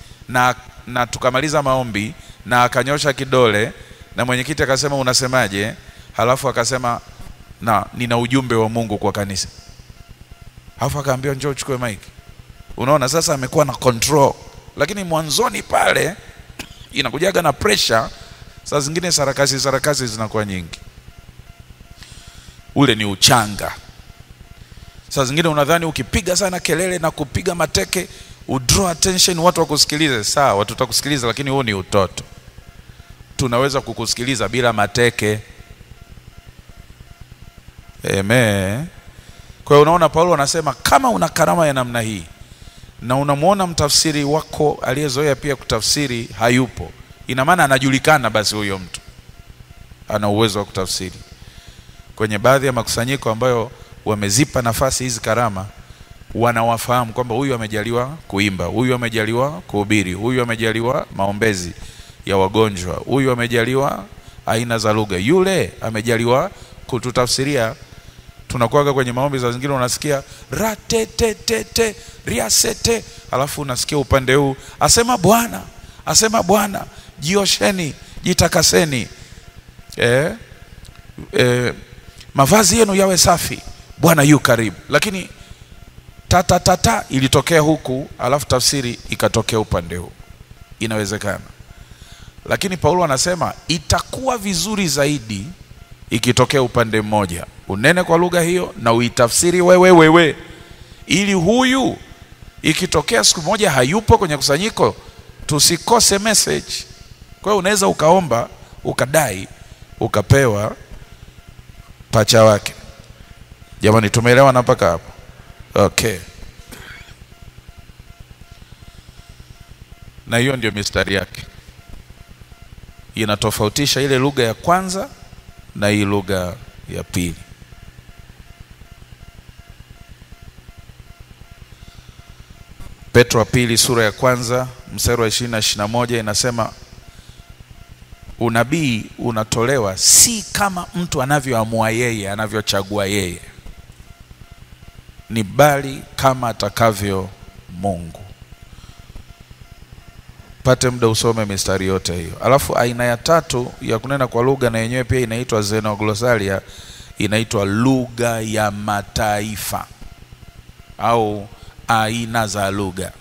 na tukamaliza maombi na akanyosha kidole na mwenyekiti akasema unasemaje, halafu akasema na nina ujumbe wa Mungu kwa kanisa. Halafu akaambia njoo chukue mic. Unaona sasa amekuwa na control. Lakini mwanzoni pale inakujaga na pressure, saa zingine sarakasi zinakuwa nyingi. Ule ni uchanga. Saa zingine unadhani ukipiga sana kelele na kupiga mateke draw attention watu wakusikilize. Sawa, watu watakusikiliza, lakini huo ni utoto. Tunaweza kukusikiliza bila mateke. Amen. Kwa hiyo unaona Paulo anasema kama una karama ya namna hii na unamuona mtafsiri wako aliyezoea pia kutafsiri hayupo, ina maana anajulikana, basi huyo mtu ana uwezo wa kutafsiri. Kwenye baadhi ya makusanyiko ambayo wamezipa nafasi hizi karama, wanawafahamu kwamba huyu amejaliwa kuimba, huyu amejaliwa kuhubiri, huyu amejaliwa maombezi ya wagonjwa, huyu amejaliwa aina za lugha, yule amejaliwa kututafsiria. Tunakuaga kwenye maombi za zingine unasikia ratetete riasete, alafu unasikia upande huu asema Bwana, jiosheni, jitakaseni, mavazi yenu yawe safi, Bwana yu karibu. Lakini tata ilitokea huku, alafu tafsiri ikatokea upande huu. Inawezekana. Lakini Paulo anasema itakuwa vizuri zaidi ikitokea upande mmoja, unene kwa lugha hiyo na uitafsiri wewe, ili huyu ikitokea siku moja hayupo kwenye kusanyiko tusikose message. Kwa hiyo unaweza ukaomba, ukadai, ukapewa pacha wake. Jamani, tumeelewana mpaka hapo? Okay. Na hiyo ndio mistari yake. Inatofautisha ile lugha ya kwanza na hii lugha ya pili. Petro wa pili sura ya kwanza mstari wa 20 na 21 inasema unabii unatolewa si kama mtu anavyoamua yeye, anavyochagua yeye, ni bali kama atakavyo Mungu. Pate muda usome mistari yote hiyo. Alafu aina ya tatu ya kunena kwa lugha na yenyewe pia inaitwa xenoglossalia, inaitwa lugha ya mataifa au aina za lugha.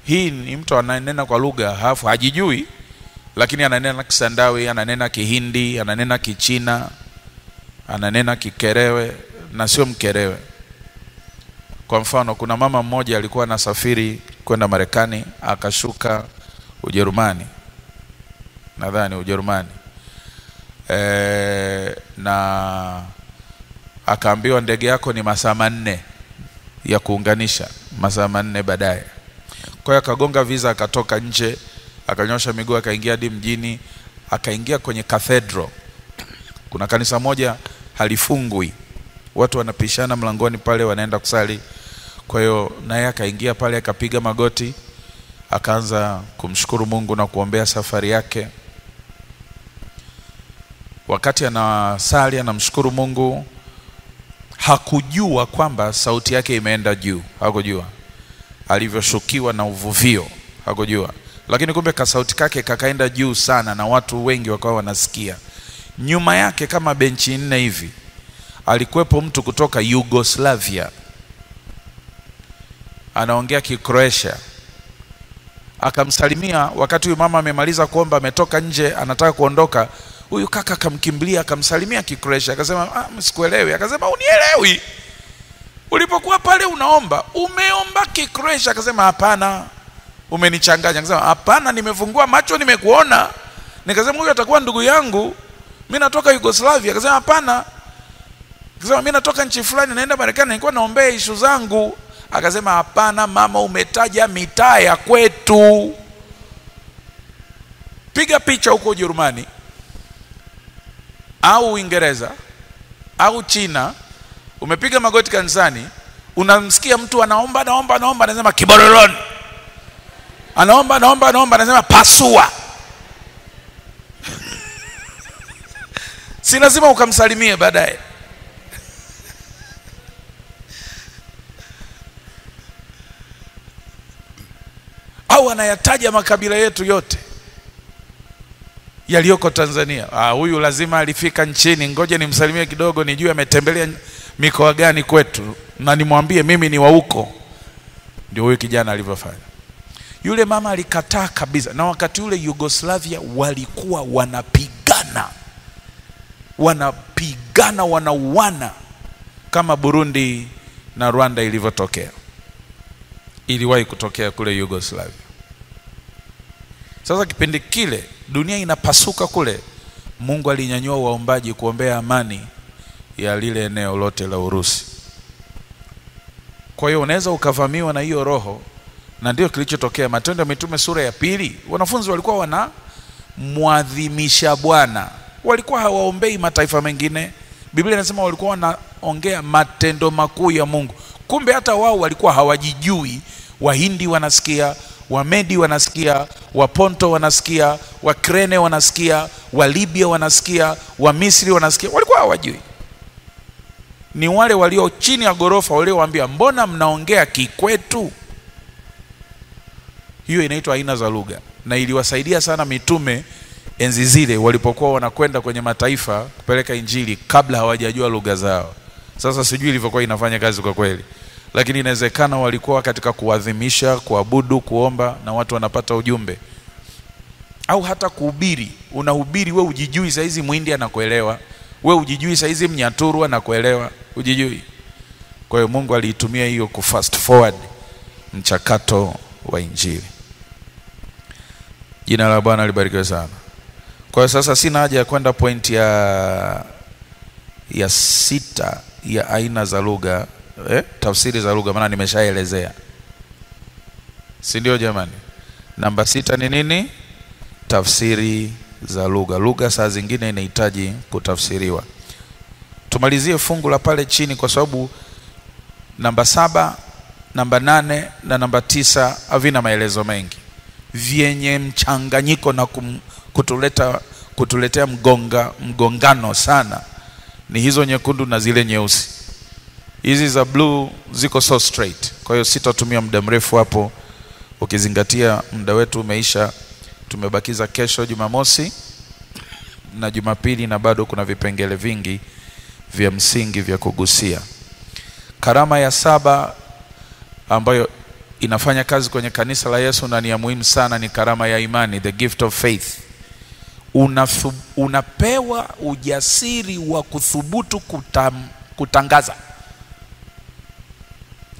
Hii ni mtu ananena kwa lugha hafu hajijui, lakini ananena Kisandawe, ananena Kihindi, ananena Kichina, ananena Kikerewe na sio Mkerewe. Kwa mfano, kuna mama mmoja alikuwa anasafiri kwenda Marekani, akashuka Ujerumani, nadhani Ujerumani, na akaambiwa ndege yako ni masaa 4 ya kuunganisha, masaa 4 baadaye. Kwa hiyo akagonga visa, akatoka nje, akanyosha miguu, akaingia hadi mjini, akaingia kwenye cathedral. Kuna kanisa moja halifungwi, watu wanapishana mlangoni pale wanaenda kusali. Kwa hiyo naye akaingia pale, akapiga magoti, akaanza kumshukuru Mungu na kuombea safari yake. Wakati anasali anamshukuru Mungu, hakujua kwamba sauti yake imeenda juu, hakujua. Alivyoshukiwa na uvuvio, hakujua. Lakini kumbe kasauti kake kakaenda juu sana na watu wengi wakawa wanasikia. Nyuma yake kama benchi 4 hivi alikuwepo mtu kutoka Yugoslavia, anaongea Kikroatia. Akamsalimia. Wakati huyu mama amemaliza kuomba, ametoka nje, anataka kuondoka, huyu kaka akamkimbilia, akamsalimia Kikroatia, akasema msikuelewi. Akasema unielewi? Ulipokuwa pale unaomba, umeomba Kikroatia? Akasema hapana, umenichanganya. Akasema hapana, nimefungua macho nimekuona. Nikasema huyu atakuwa ndugu yangu, mimi natoka Yugoslavia. Akasema hapana. Akasema mimi natoka nchi fulani naenda Marekani, nilikuwa naombea issue zangu. Akasema hapana mama, umetaja mitaa ya kwetu. Piga picha huko Ujerumani au Uingereza au China, umepiga magoti kanisani, unamsikia mtu anaomba anasema Kiboroloni. Anaomba anasema pasua. Si lazima ukamsalimie baadaye. Au anayataja makabila yetu yote yaliyoko Tanzania. Huyu lazima alifika nchini, ngoja nimsalimie kidogo nijue ametembelea mikoa gani kwetu na nimwambie mimi ni wa huko. Ndio huyu kijana alivyofanya. Yule mama alikataa kabisa. Na wakati ule Yugoslavia walikuwa wanauana kama Burundi na Rwanda ilivyotokea. Iliwahi kutokea kule Yugoslavia. Sasa kipindi kile dunia inapasuka kule, Mungu alinyanyua waombaji kuombea amani ya lile eneo lote la Urusi. Kwa hiyo unaweza ukavamiwa na hiyo roho, na ndio kilichotokea. Matendo ya Mitume sura ya 2, wanafunzi walikuwa wanamuadhimisha Bwana. Walikuwa hawaombei mataifa mengine. Biblia inasema walikuwa wanaongea matendo makuu ya Mungu. Kumbe hata wao walikuwa hawajijui. Wahindi wanasikia, Wamedi wanasikia, Waponto wanasikia, Wakrene wanasikia, Walibia wanasikia, Wamisri wanasikia. Walikuwa hawajui. Ni wale walio chini ya gorofa waliowaambia, mbona mnaongea kikwetu? Hiyo inaitwa aina za lugha, na iliwasaidia sana mitume enzi zile walipokuwa wanakwenda kwenye mataifa kupeleka injili kabla hawajajua lugha zao. Sasa sijui ilivyokuwa inafanya kazi kwa kweli, lakini inawezekana walikuwa katika kuadhimisha, kuabudu, kuomba, na watu wanapata ujumbe. Au hata kuhubiri. Unahubiri wewe ujijui, saizi Muhindi anakuelewa. Wewe ujijui, saizi Mnyaturu anakuelewa, ujijui. Kwa hiyo Mungu aliitumia hiyo ku fast forward mchakato wa injili. Jina la Bwana libarikiwe sana. Kwa hiyo sasa sina haja ya kwenda point ya 6 ya aina za lugha, tafsiri za lugha, maana nimeshaelezea. Si ndio jamani? Namba 6 ni nini? Tafsiri za lugha. Lugha saa zingine inahitaji kutafsiriwa. Tumalizie fungu la pale chini kwa sababu namba 7, namba 8 na namba 9 havina maelezo mengi. Vyenye mchanganyiko na kutuletea mgongano sana ni hizo nyekundu na zile nyeusi. Hizi za blue ziko so straight. Kwa hiyo sitatumia muda mrefu hapo, ukizingatia muda wetu umeisha. Tumebakiza kesho Jumamosi na Jumapili, na bado kuna vipengele vingi vya msingi vya kugusia. Karama ya 7 ambayo inafanya kazi kwenye kanisa la Yesu na ni ya muhimu sana ni karama ya imani, the gift of faith. Unapewa ujasiri wa kuthubutu kutangaza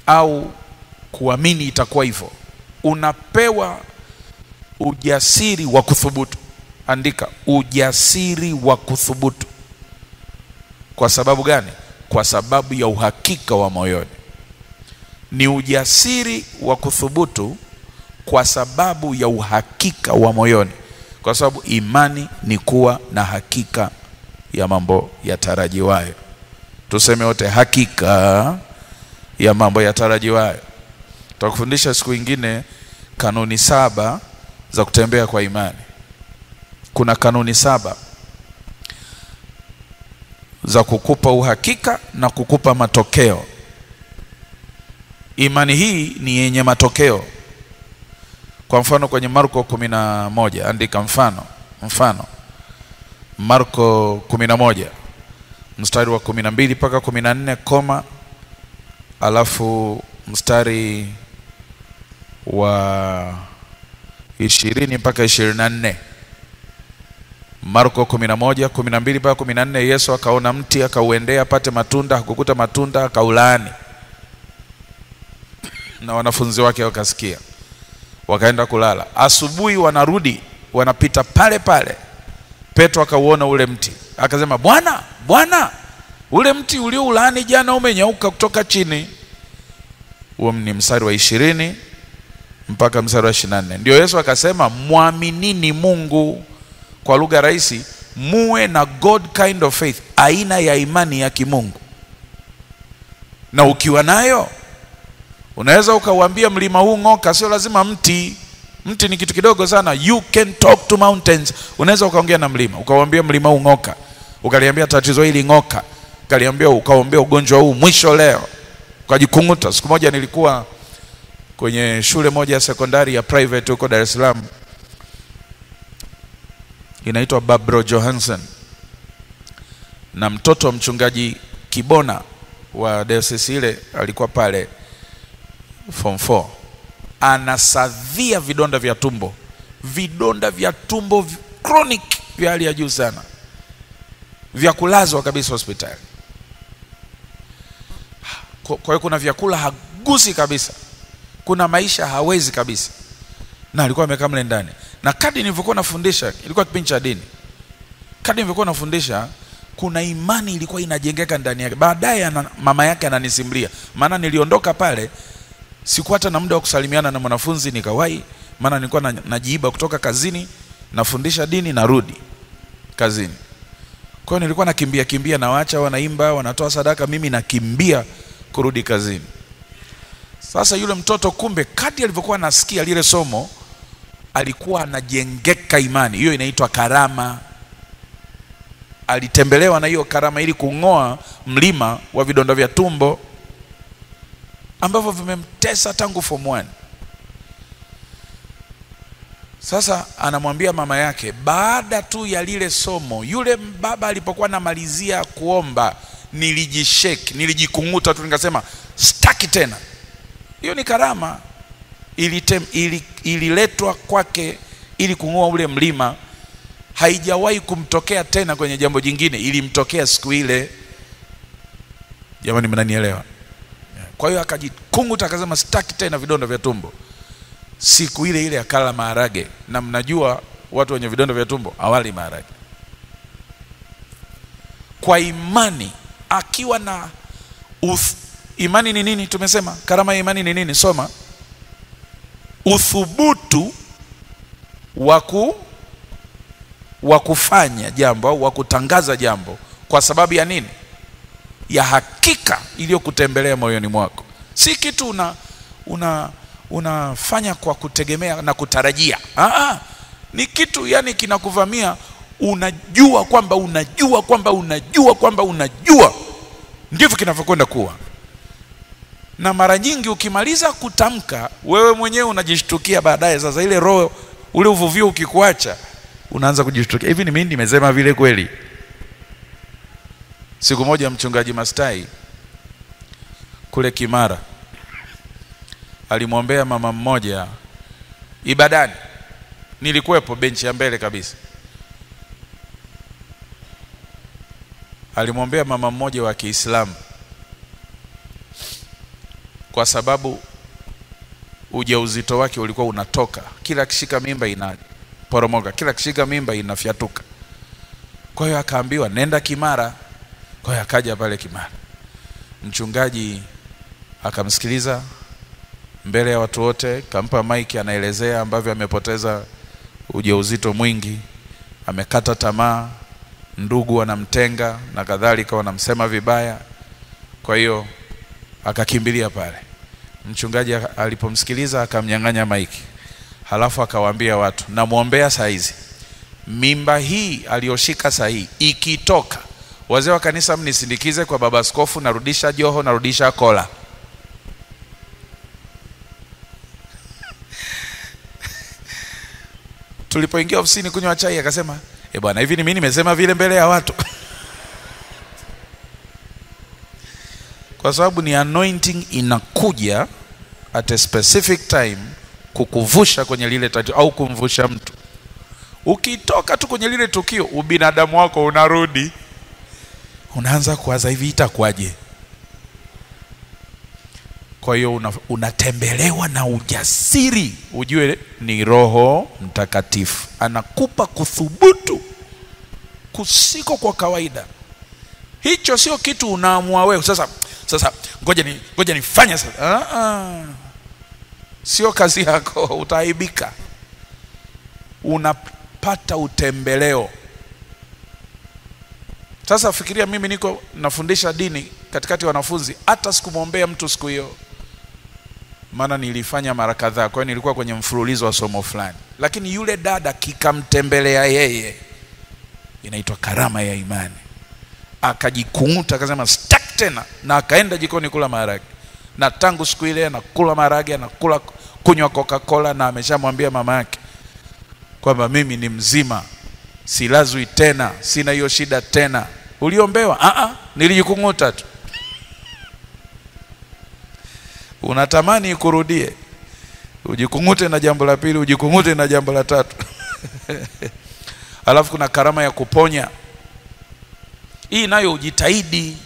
au kuamini itakuwa hivyo. Unapewa ujasiri wa kuthubutu. Andika, ujasiri wa kuthubutu. Kwa sababu gani? Kwa sababu ya uhakika wa moyoni. Ni ujasiri wa kuthubutu kwa sababu ya uhakika wa moyoni. Kwa sababu imani ni kuwa na hakika ya mambo yatarajiwayo. Tuseme wote, hakika ya mambo yatarajiwayo. Tutakufundisha siku nyingine kanuni 7 za kutembea kwa imani. Kuna kanuni 7 za kukupa uhakika na kukupa matokeo. Imani hii ni yenye matokeo. Kwa mfano kwenye Marko 11, andika mfano Marko 11 mstari wa 12 mpaka 14 koma, alafu mstari wa 20 mpaka 24. Marko 11 12 mpaka 14. Yesu akaona mti akauendea apate matunda, hakukuta matunda, akaulaani. Na wanafunzi wake wakasikia, wakaenda kulala. Asubuhi wanarudi, wanapita pale pale. Petro akauona ule mti, akasema, Bwana, ule mti ulioulaani jana umenyauka kutoka chini. Huo ni mstari wa 20 mpaka mstari wa 24. Ndio Yesu akasema, muaminini Mungu. Kwa lugha rahisi, muwe na God kind of faith, aina ya imani ya kimungu. Na ukiwa nayo, unaweza ukauambia mlima huu ng'oka. Sio lazima mti ni kitu kidogo sana. You can talk to mountains. Unaweza ukaongea na mlima, ukauambia mlima huu ng'oka, ukaliambia tatizo hili ng'oka, ukaombea ugonjwa huu mwisho leo, ukajikunguta. Siku moja nilikuwa kwenye shule moja ya sekondari ya private huko Dar es Salaam, inaitwa Barbro Johansen, na mtoto wa mchungaji Kibona wa diocese ile alikuwa pale form 4. Anasadhia vidonda vya tumbo chronic vya hali ya juu sana, vya kulazwa kabisa hospitali. Kwa hiyo kuna vyakula hagusi kabisa, kuna maisha hawezi kabisa, na alikuwa amekaa mle ndani. Na kadri nilivyokuwa nafundisha, ilikuwa kipindi cha dini, kadri nilivyokuwa nafundisha, kuna imani ilikuwa inajengeka ndani yake. Baadaye mama yake ananisimulia, maana niliondoka pale, sikuwa hata na muda wa kusalimiana na mwanafunzi, nikawahi, maana nilikuwa najiiba kutoka kazini, nafundisha dini, narudi kazini. Kwa hiyo nilikuwa nakimbia na waacha wanaimba, wanatoa sadaka, mimi nakimbia kurudi kazini. Sasa yule mtoto, kumbe kadri alivyokuwa nasikia lile somo, alikuwa anajengeka imani. Hiyo inaitwa karama. Alitembelewa na hiyo karama ili kung'oa mlima wa vidonda vya tumbo ambavyo vimemtesa tangu form 1. Sasa anamwambia mama yake, baada tu ya lile somo, yule baba alipokuwa namalizia kuomba, nilijikunguta tu, nikasema sitaki tena. Hiyo ni karama. Ililetwa kwake ili kung'oa ule mlima. Haijawahi kumtokea tena kwenye jambo jingine, ilimtokea siku ile. Jamani, mnanielewa? Kwa hiyo akajikunguta, akasema sitaki tena vidonda vya tumbo. Siku ile ile akala maharage, na mnajua watu wenye vidonda vya tumbo hawali maharage. Kwa imani, akiwa na imani ni nini? Tumesema karama ya imani ni nini? Soma. Uthubutu wa kufanya jambo au wa kutangaza jambo kwa sababu ya nini? Ya hakika iliyokutembelea moyoni mwako. Si kitu unafanya kwa kutegemea na kutarajia. Ni kitu yani kinakuvamia, unajua kwamba ndivyo kinavyokwenda kuwa. Na mara nyingi ukimaliza kutamka, wewe mwenyewe unajishtukia baadaye. Sasa ile roho, ule uvuvio ukikuacha, unaanza kujishtukia, hivi ni mimi nimesema vile kweli? Siku moja mchungaji Mastai kule Kimara alimwombea mama mmoja ibadani. Nilikuwepo benchi ya mbele kabisa. Alimwombea mama mmoja wa Kiislamu kwa sababu ujauzito wake ulikuwa unatoka, kila kishika mimba inaporomoka, kila kishika mimba inafyatuka. Kwa hiyo akaambiwa nenda Kimara. Kwa hiyo akaja pale Kimara. Mchungaji akamsikiliza mbele ya watu wote, kampa maiki, anaelezea ambavyo amepoteza ujauzito mwingi, amekata tamaa, ndugu wanamtenga na kadhalika, wanamsema vibaya. Kwa hiyo akakimbilia pale. Mchungaji alipomsikiliza akamnyang'anya maiki. Halafu akawaambia watu, namuombea saa hizi mimba hii aliyoshika saa hii ikitoka, wazee wa kanisa mnisindikize kwa baba askofu, narudisha joho, narudisha kola. Tulipoingia ofisini kunywa chai akasema, bwana, hivi ni mimi nimesema vile mbele ya watu? Kwa sababu ni anointing inakuja at a specific time kukuvusha kwenye lile tatizo au kumvusha mtu. Ukitoka tu kwenye lile tukio, ubinadamu wako unarudi. Unaanza kuwaza, hivi itakuwaje? Kwa hiyo unatembelewa na ujasiri. Ujue ni Roho Mtakatifu anakupa kuthubutu kusiko kwa kawaida. Hicho sio kitu unaamua wewe. Sasa ngoja nifanye sasa. Sio kazi yako, utaaibika. Unapata utembeleo. Sasa fikiria, mimi niko nafundisha dini katikati wanafunzi, hata sikumwombea mtu siku hiyo, maana nilifanya mara kadhaa, kwa hiyo nilikuwa kwenye mfululizo wa somo fulani. Lakini yule dada kikamtembelea yeye, inaitwa karama ya imani. Akajikunguta akasema sitaki tena, na akaenda jikoni kula maharage. Na tangu siku ile anakula maharage, anakula kunywa Coca-Cola, na ameshamwambia mama yake kwamba mimi ni mzima, silazwi tena, sina hiyo shida tena. Uliombewa? Nilijikunguta tu. Unatamani ikurudie, ujikungute na jambo la pili, ujikungute na jambo la tatu. Alafu kuna karama ya kuponya. Hii nayo ujitahidi.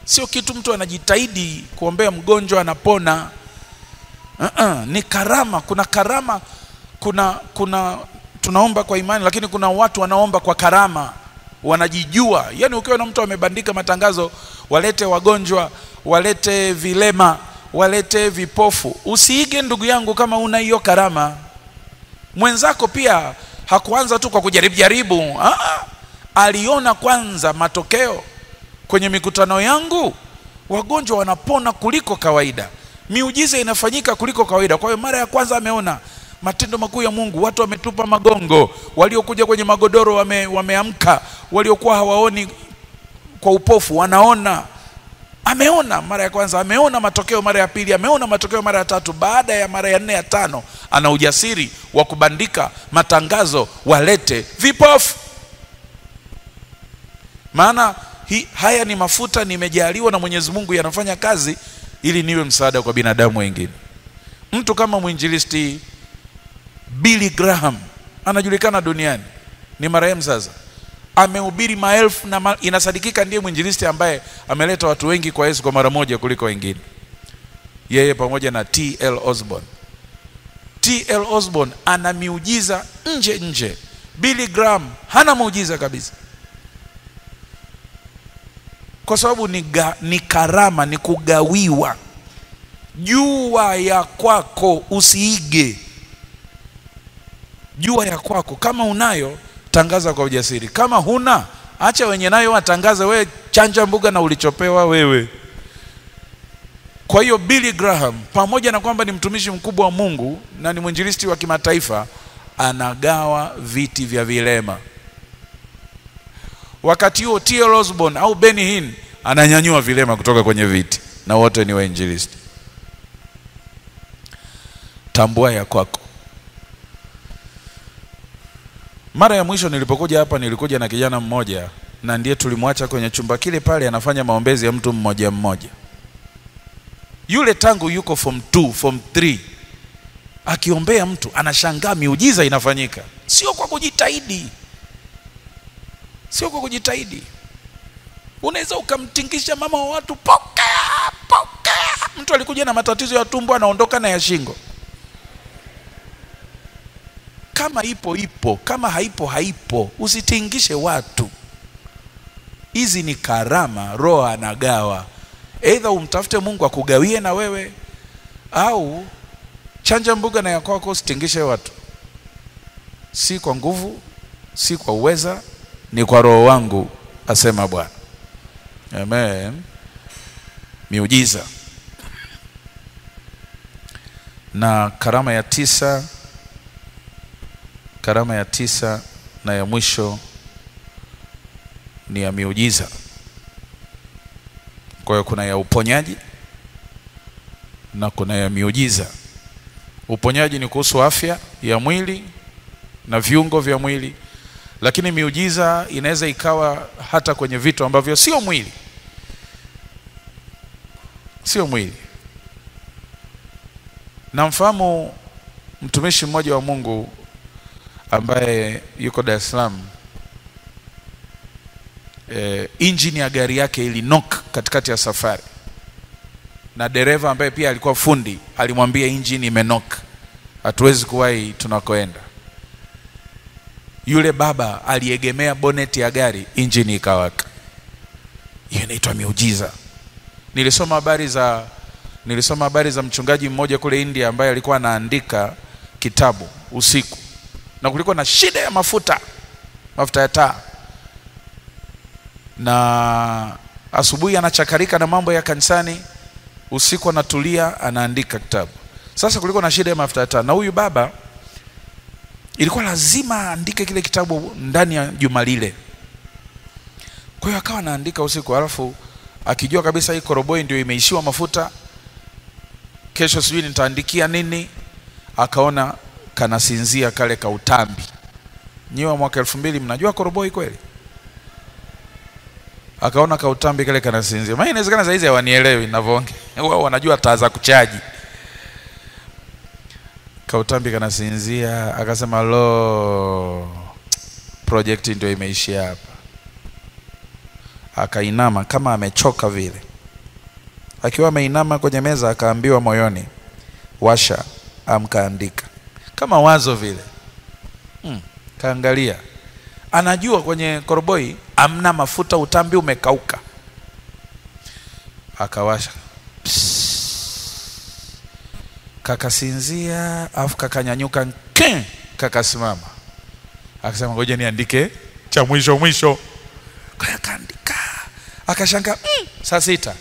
Sio kitu mtu anajitahidi kuombea mgonjwa anapona. Ni karama. Kuna karama, kuna tunaomba kwa imani, lakini kuna watu wanaomba kwa karama, wanajijua. Yaani ukiwa na mtu amebandika matangazo, walete wagonjwa, walete vilema, walete vipofu, usiige ndugu yangu kama una hiyo karama. Mwenzako pia hakuanza tu kwa kujaribu. Aliona kwanza matokeo. Kwenye mikutano yangu wagonjwa wanapona kuliko kawaida, miujiza inafanyika kuliko kawaida. Kwa hiyo mara ya kwanza ameona matendo makuu ya Mungu. Watu wametupa magongo, waliokuja kwenye magodoro wameamka, waliokuwa hawaoni kwa upofu wanaona. Ameona mara ya kwanza, ameona matokeo mara ya pili, ameona matokeo mara ya tatu. Baada ya mara ya 4 ya 5 ana ujasiri wa kubandika matangazo, walete vipofu. Maana haya ni mafuta nimejaliwa na Mwenyezi Mungu, yanafanya kazi ili niwe msaada kwa binadamu wengine. Mtu kama mwinjilisti Billy Graham anajulikana duniani, ni marehemu sasa, amehubiri maelfu na inasadikika ndiye mwinjilisti ambaye ameleta watu wengi kwa Yesu kwa mara moja kuliko wengine. Yeye pamoja na T.L. Osborne. T.L. Osborne ana miujiza nje. Billy Graham hana muujiza kabisa. Kwa sababu ni karama, ni kugawiwa. Jua ya kwako, usiige. Jua ya kwako, kama unayo tangaza kwa ujasiri. Kama huna, acha wenye nayo watangaze, wewe chanja mbuga na ulichopewa wewe. Kwa hiyo Billy Graham, pamoja na kwamba ni mtumishi mkubwa wa Mungu na ni mwinjilisti wa kimataifa, anagawa viti vya vilema. Wakati huo T.L. Osborne au Benny Hinn ananyanyua vilema kutoka kwenye viti, na wote ni wainjilisti. Tambua ya kwako. Mara ya mwisho nilipokuja hapa nilikuja na kijana mmoja, na ndiye tulimwacha kwenye chumba kile pale anafanya maombezi ya mtu mmoja mmoja. Yule tangu yuko form 2, form 3 akiombea mtu anashangaa miujiza inafanyika. Sio kwa kujitahidi. Sio kwa kujitahidi. Unaweza ukamtingisha mama wa watu, pokea, pokea. Mtu alikuja na matatizo ya tumbo anaondoka na ya shingo. Kama ipo ipo, kama haipo haipo. Usitingishe watu. Hizi ni karama Roho anagawa. Either umtafute Mungu akugawie na wewe, au chanja mbuga na ya kwako, usitingishe watu. Si kwa nguvu, si kwa uweza, ni kwa Roho wangu, asema Bwana. Amen. Miujiza. Na karama ya 9, karama ya 9 na ya mwisho ni ya miujiza. Kwa hiyo kuna ya uponyaji na kuna ya miujiza. Uponyaji ni kuhusu afya ya mwili na viungo vya mwili, lakini miujiza inaweza ikawa hata kwenye vitu ambavyo sio mwili. Sio mwili. Na mfahamu mtumishi mmoja wa Mungu ambaye yuko Dar es Salaam, engine ya gari yake ilinok katikati ya safari, na dereva ambaye pia alikuwa fundi alimwambia engine imenok, hatuwezi kuwahi tunakoenda. Yule baba aliegemea bonnet ya gari, engine ikawaka. Hiyo inaitwa miujiza. Nilisoma habari za mchungaji mmoja kule India ambaye alikuwa anaandika kitabu usiku, na kulikuwa na shida ya mafuta ya taa, na asubuhi anachakarika na mambo ya kanisani, usiku anatulia anaandika kitabu. Sasa kulikuwa na shida ya mafuta ya taa, na huyu baba ilikuwa lazima aandike kile kitabu ndani ya juma lile. Kwa hiyo akawa anaandika usiku, alafu akijua kabisa hii koroboi ndio imeishiwa mafuta, kesho sijui nitaandikia nini, akaona kanasinzia kale kautambi. Nyiwa mwaka 2000 mnajua koroboi kweli? Akaona kautambi kale kanasinzia. Maana inawezekana saizi hawanielewi ninavyoongea. Wao wanajua taa za kuchaji. Kautambi kanasinzia, akasema lo, project ndio imeishia hapa. Akainama kama amechoka vile. Akiwa ameinama kwenye meza akaambiwa moyoni, washa, amkaandika. Kama wazo vile. Kaangalia. Anajua kwenye koroboi amna mafuta, utambi umekauka. Akawasha. Kakasinzia, afu kakanyanyuka, kakasimama. Akasema ngoja niandike cha mwisho. Kaya kaandika. Akashanga, saa 6,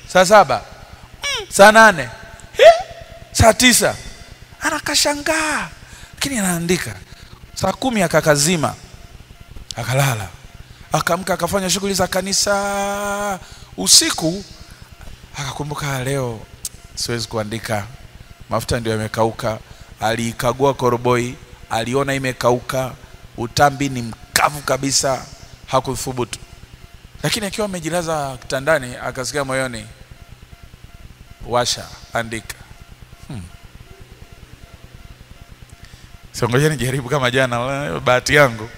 saa 7, saa 8, saa 9. Anakashangaa. Lakini anaandika. Saa 10 akakazima. Akalala. Akaamka akafanya shughuli za kanisa. Usiku akakumbuka leo siwezi kuandika, mafuta ndio yamekauka. Aliikagua koroboi, aliona imekauka, utambi ni mkavu kabisa, hakuthubutu. Lakini akiwa amejilaza kitandani akasikia moyoni, washa, andika. Ngoja nijaribu kama jana, bahati yangu.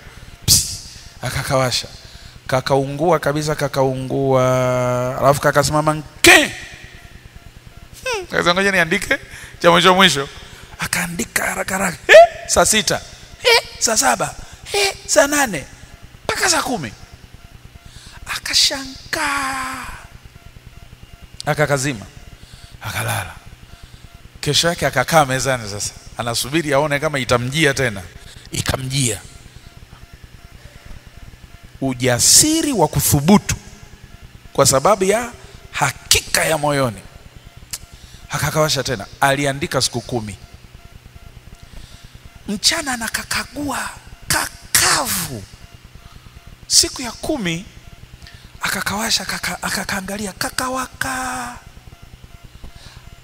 Akakawasha. Kakaungua kabisa, kakaungua. Alafu kakasimama, akasema ngoja niandike cha mwisho. Akaandika haraka. Saa 6, saa 7, saa 8, mpaka saa 10. Akashangaa. Akakazima. Akalala. Kesho yake akakaa mezani sasa. Anasubiri aone kama itamjia tena. Ikamjia. Ujasiri wa kuthubutu kwa sababu ya hakika ya moyoni. Akakawasha tena. Aliandika siku 10. Mchana anakakagua kakavu. Siku ya 10 akakawasha, akakaangalia kakawaka.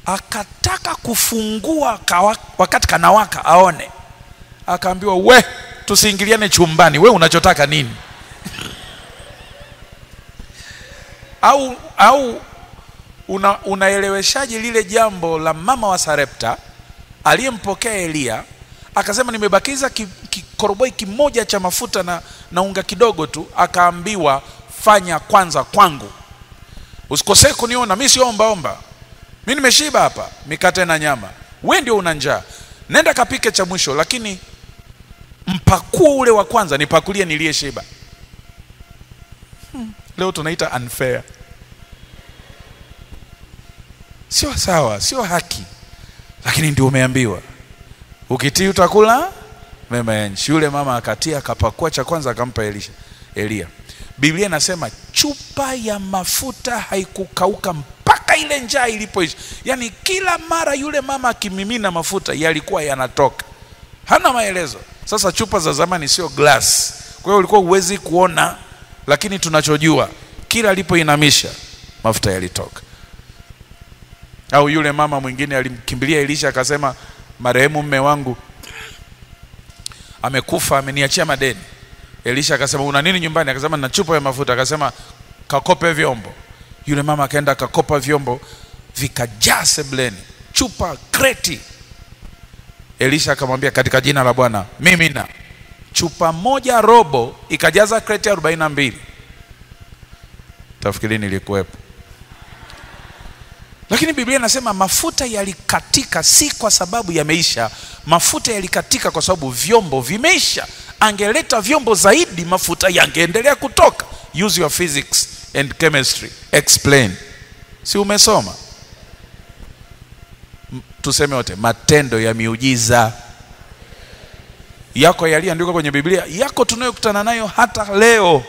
Akataka kufungua wakati kanawaka aone. Akaambiwa, we, tusiingiliane chumbani, wewe unachotaka nini? au unaeleweshaje lile jambo la mama wa Sarepta aliyempokea Elia akasema nimebakiza kikoroboi kimoja cha mafuta na unga kidogo tu, akaambiwa fanya kwanza kwangu, usikose kuniona mimi sio omba, mimi nimeshiba hapa mikate na nyama, wewe ndio una njaa, nenda kapike cha mwisho, lakini mpakuo ule wa kwanza nipakulie niliyeshiba. Leo tunaita unfair. Sio sawa, sio haki. Lakini ndio umeambiwa ukitii utakula mema ya nchi. Yule mama akatia, akapakua cha kwanza akampa Elia. Biblia inasema chupa ya mafuta haikukauka mpaka ile njaa ilipoisha. Yani kila mara yule mama akimimina mafuta yalikuwa yanatoka. Hana maelezo. Sasa chupa za zamani sio glass, kwa hiyo ulikuwa uwezi kuona, lakini tunachojua kila alipoinamisha mafuta yalitoka. Au yule mama mwingine alimkimbilia Elisha akasema marehemu mume wangu amekufa, ameniachia madeni. Elisha akasema una nini nyumbani? Akasema na chupa ya mafuta. Akasema kakope vyombo. Yule mama akaenda akakopa vyombo vikajaa sebleni, chupa kreti. Elisha akamwambia katika jina la Bwana mimina. Chupa moja robo ikajaza kreti 42. Tafikiri nilikuwepo. Lakini Biblia inasema mafuta yalikatika si kwa sababu yameisha, mafuta yalikatika kwa sababu vyombo vimeisha. Angeleta vyombo zaidi mafuta yangeendelea kutoka. Use your physics and chemistry, explain. Si umesoma? Tuseme wote matendo ya miujiza yako yaliandikwa kwenye Biblia, yako tunayokutana nayo hata leo.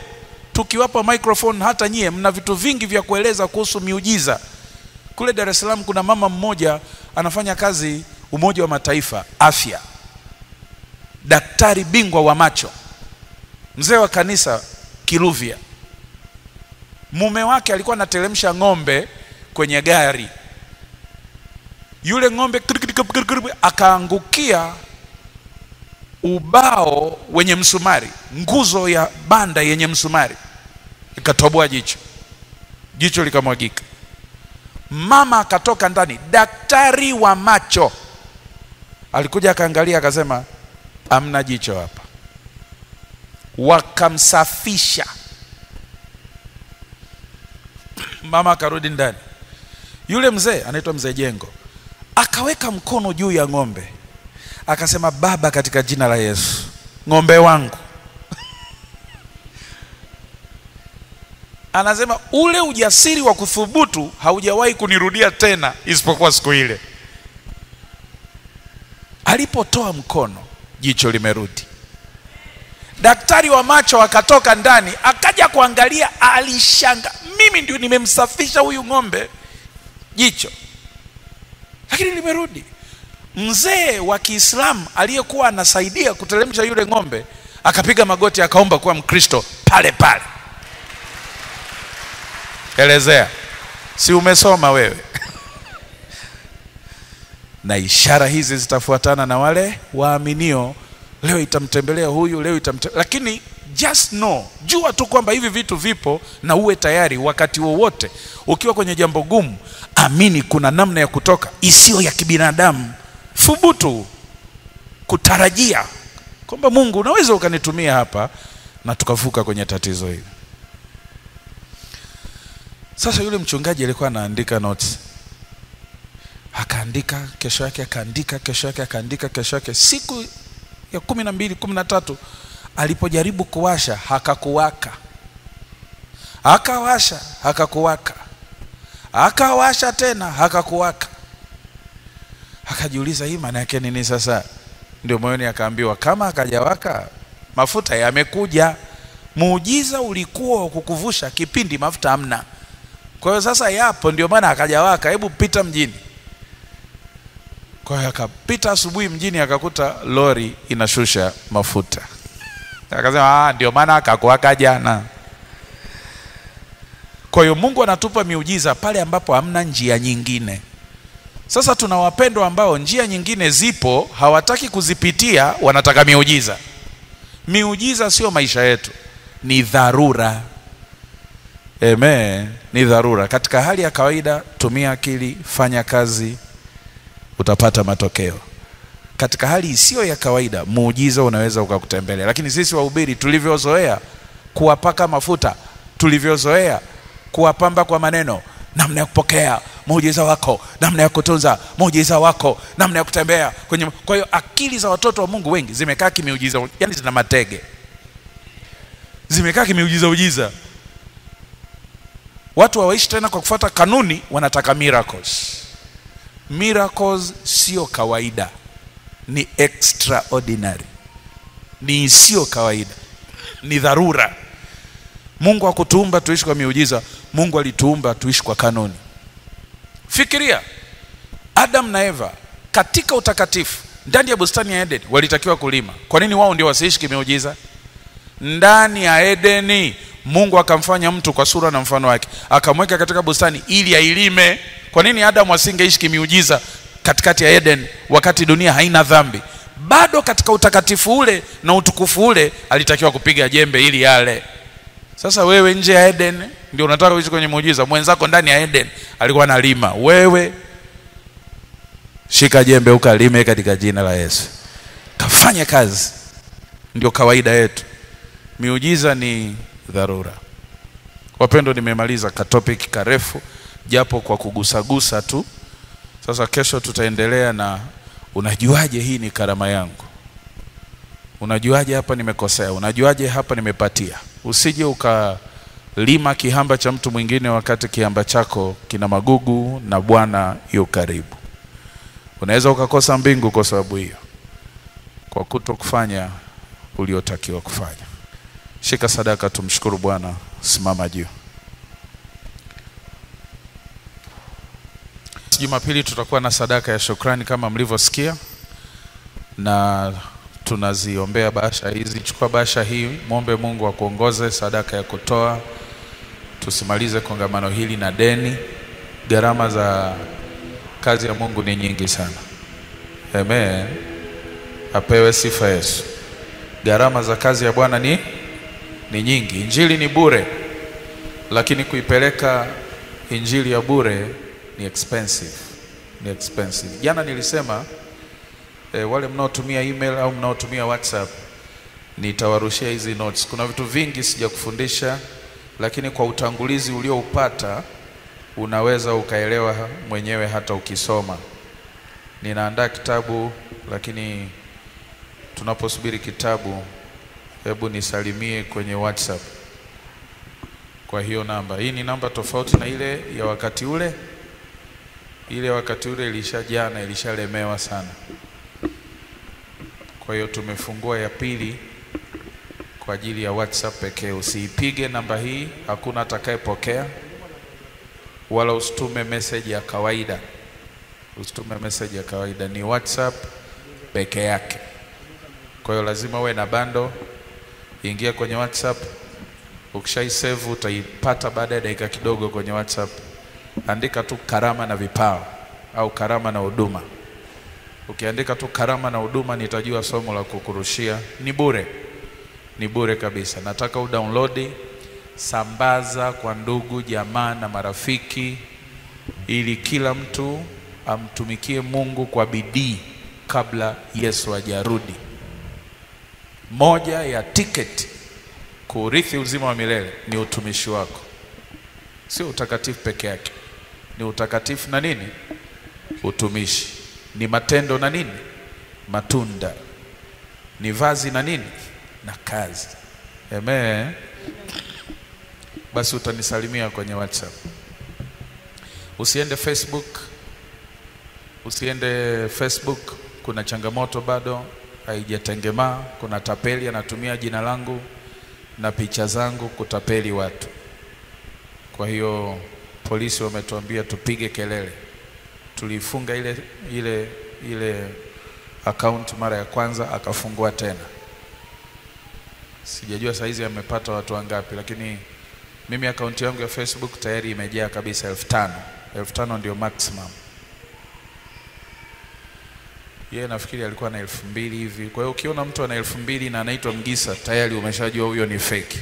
Tukiwapa microphone hata nyie mna vitu vingi vya kueleza kuhusu miujiza. Kule Dar es Salaam kuna mama mmoja anafanya kazi Umoja wa Mataifa afya, daktari bingwa wa macho, mzee wa kanisa Kiluvia. Mume wake alikuwa anatelemsha ng'ombe kwenye gari. Yule ng'ombe akaangukia ubao wenye msumari, nguzo ya banda yenye msumari, ikatoboa jicho likamwagika. Mama akatoka ndani, daktari wa macho alikuja akaangalia akasema amna jicho hapa. Wakamsafisha. Mama akarudi ndani. Yule mzee anaitwa Mzee Jengo akaweka mkono juu ya ng'ombe akasema Baba katika jina la Yesu, ng'ombe wangu. Anasema ule ujasiri wa kuthubutu haujawahi kunirudia tena isipokuwa siku ile. Alipotoa mkono jicho limerudi. Daktari wa macho akatoka ndani akaja kuangalia, alishanga, mimi ndio nimemsafisha huyu ng'ombe jicho, lakini limerudi. Mzee wa Kiislamu aliyekuwa anasaidia kuteremsha yule ng'ombe akapiga magoti akaomba kuwa Mkristo pale pale. Elezea, si umesoma wewe? Na ishara hizi zitafuatana na wale waaminio. Leo itamtembelea huyu, leo lakini just know, jua tu kwamba hivi vitu vipo na uwe tayari wakati wowote. Ukiwa kwenye jambo gumu, amini kuna namna ya kutoka isiyo ya kibinadamu. Thubutu kutarajia kwamba Mungu unaweza ukanitumia hapa na tukavuka kwenye tatizo hili. Sasa yule mchungaji alikuwa anaandika notes. Akaandika, kesho yake akaandika, kesho yake akaandika, kesho yake. Siku ya 12, 13 alipojaribu kuwasha hakakuwaka. Akawasha hakakuwaka. Akawasha tena hakakuwaka. Akajiuliza hii maana yake nini sasa? Ndio moyoni akaambiwa kama akajawaka mafuta yamekuja. Muujiza ulikuwa kukuvusha kipindi mafuta hamna. Kwa hiyo sasa yapo, ndio maana akajawaka, hebu pita mjini. Kwa hiyo akapita asubuhi mjini akakuta lori inashusha mafuta. Akasema ndio maana akakuwaka jana. Kwa hiyo Mungu anatupa miujiza pale ambapo hamna njia nyingine. Sasa tuna wapendwa ambao njia nyingine zipo, hawataki kuzipitia, wanataka miujiza. Miujiza sio maisha yetu, ni dharura. Amen, ni dharura. Katika hali ya kawaida tumia akili, fanya kazi, utapata matokeo. Katika hali isiyo ya kawaida muujiza unaweza ukakutembelea. Lakini sisi wahubiri tulivyozoea kuwapaka mafuta, tulivyozoea kuwapamba kwa maneno, namna ya kupokea muujiza wako, namna ya kutunza muujiza wako, namna ya kutembea kwenye. Kwa hiyo akili za watoto wa Mungu wengi zimekaa kimiujiza, yani zina matege, zimekaa kimiujiza. Watu hawaishi tena kwa kufuata kanuni, wanataka miracles. Miracles sio kawaida, ni extraordinary, ni sio kawaida, ni dharura. Mungu hakutuumba tuishi kwa miujiza, Mungu alituumba tuishi kwa kanuni. Fikiria Adam na Eva katika utakatifu ndani ya bustani ya Eden walitakiwa kulima. Kwa nini wao ndio wasiishi kimiujiza? Ndani ya Edeni Mungu akamfanya mtu kwa sura na mfano wake, akamweka katika bustani ili ailime. Kwa nini Adam asingeishi kimiujiza katikati ya Eden wakati dunia haina dhambi? Bado katika utakatifu ule na utukufu ule alitakiwa kupiga jembe ili yale. Sasa wewe nje ya Eden ndio unataka uishi kwenye muujiza, mwenzako ndani ya Eden alikuwa analima. Wewe shika jembe ukalime katika jina la Yesu, kafanya kazi. Ndio kawaida yetu. Miujiza ni dharura. Wapendo, nimemaliza ka topic karefu japo kwa kugusagusa tu. Sasa kesho tutaendelea na unajuaje hii ni karama yangu? Unajuaje hapa nimekosea? Unajuaje hapa nimepatia? Usije ukalima kihamba cha mtu mwingine wakati kihamba chako kina magugu na Bwana yu karibu. Unaweza ukakosa mbingu kwa sababu hiyo, kwa kutokufanya uliotakiwa kufanya. Shika sadaka, tumshukuru Bwana. Simama juu. Jumapili tutakuwa na sadaka ya shukrani kama mlivyosikia, na tunaziombea bahasha hizi. Chukua bahasha hii, muombe Mungu akuongoze sadaka ya kutoa. Tusimalize kongamano hili na deni. Gharama za kazi ya Mungu ni nyingi sana. Amen. Apewe sifa Yesu. Gharama za kazi ya Bwana ni nyingi. Injili ni bure, lakini kuipeleka injili ya bure ni expensive. Ni expensive. Jana nilisema wale mnaotumia email au mnaotumia WhatsApp nitawarushia hizi notes. Kuna vitu vingi sijakufundisha, lakini kwa utangulizi ulioupata unaweza ukaelewa mwenyewe hata ukisoma. Ninaandaa kitabu, lakini tunaposubiri kitabu, hebu nisalimie kwenye WhatsApp kwa hiyo namba. Hii ni namba tofauti na ile ya wakati ule. Ile wakati ule ilishajana, ilishalemewa sana. Kwa hiyo tumefungua ya pili kwa ajili ya WhatsApp pekee. Usiipige namba hii, hakuna atakayepokea, wala usitume message ya kawaida. Usitume message ya kawaida, ni WhatsApp peke yake. Kwa hiyo lazima uwe na bando. Ingia kwenye WhatsApp, ukishaisave utaipata baada ya dakika kidogo kwenye WhatsApp. Andika tu karama na vipawa au karama na huduma. Ukiandika tu karama na huduma nitajua somo la kukurushia. Ni bure. Ni bure kabisa. Nataka udownload, sambaza kwa ndugu, jamaa na marafiki, ili kila mtu amtumikie Mungu kwa bidii kabla Yesu hajarudi. Moja ya tiketi kurithi uzima wa milele ni utumishi wako. Sio utakatifu peke yake. Ni utakatifu na nini? Utumishi. Ni matendo na nini? Matunda. Ni vazi na nini? Na kazi. Amen. Basi utanisalimia kwenye WhatsApp. Usiende Facebook. Usiende Facebook, kuna changamoto bado haijatengemaa. Kuna tapeli anatumia jina langu na picha zangu kutapeli watu. Kwa hiyo polisi wametuambia tupige kelele. Tulifunga ile account mara ya kwanza, akafungua tena. Sijajua saizi amepata watu wangapi, lakini mimi account yangu ya Facebook tayari imejaa kabisa 5,000. 5,000 ndio maximum. Yeye nafikiri alikuwa na 2000 hivi. Kwa hiyo ukiona mtu ana 2000 na anaitwa Mgisa, tayari umeshajua huyo ni fake.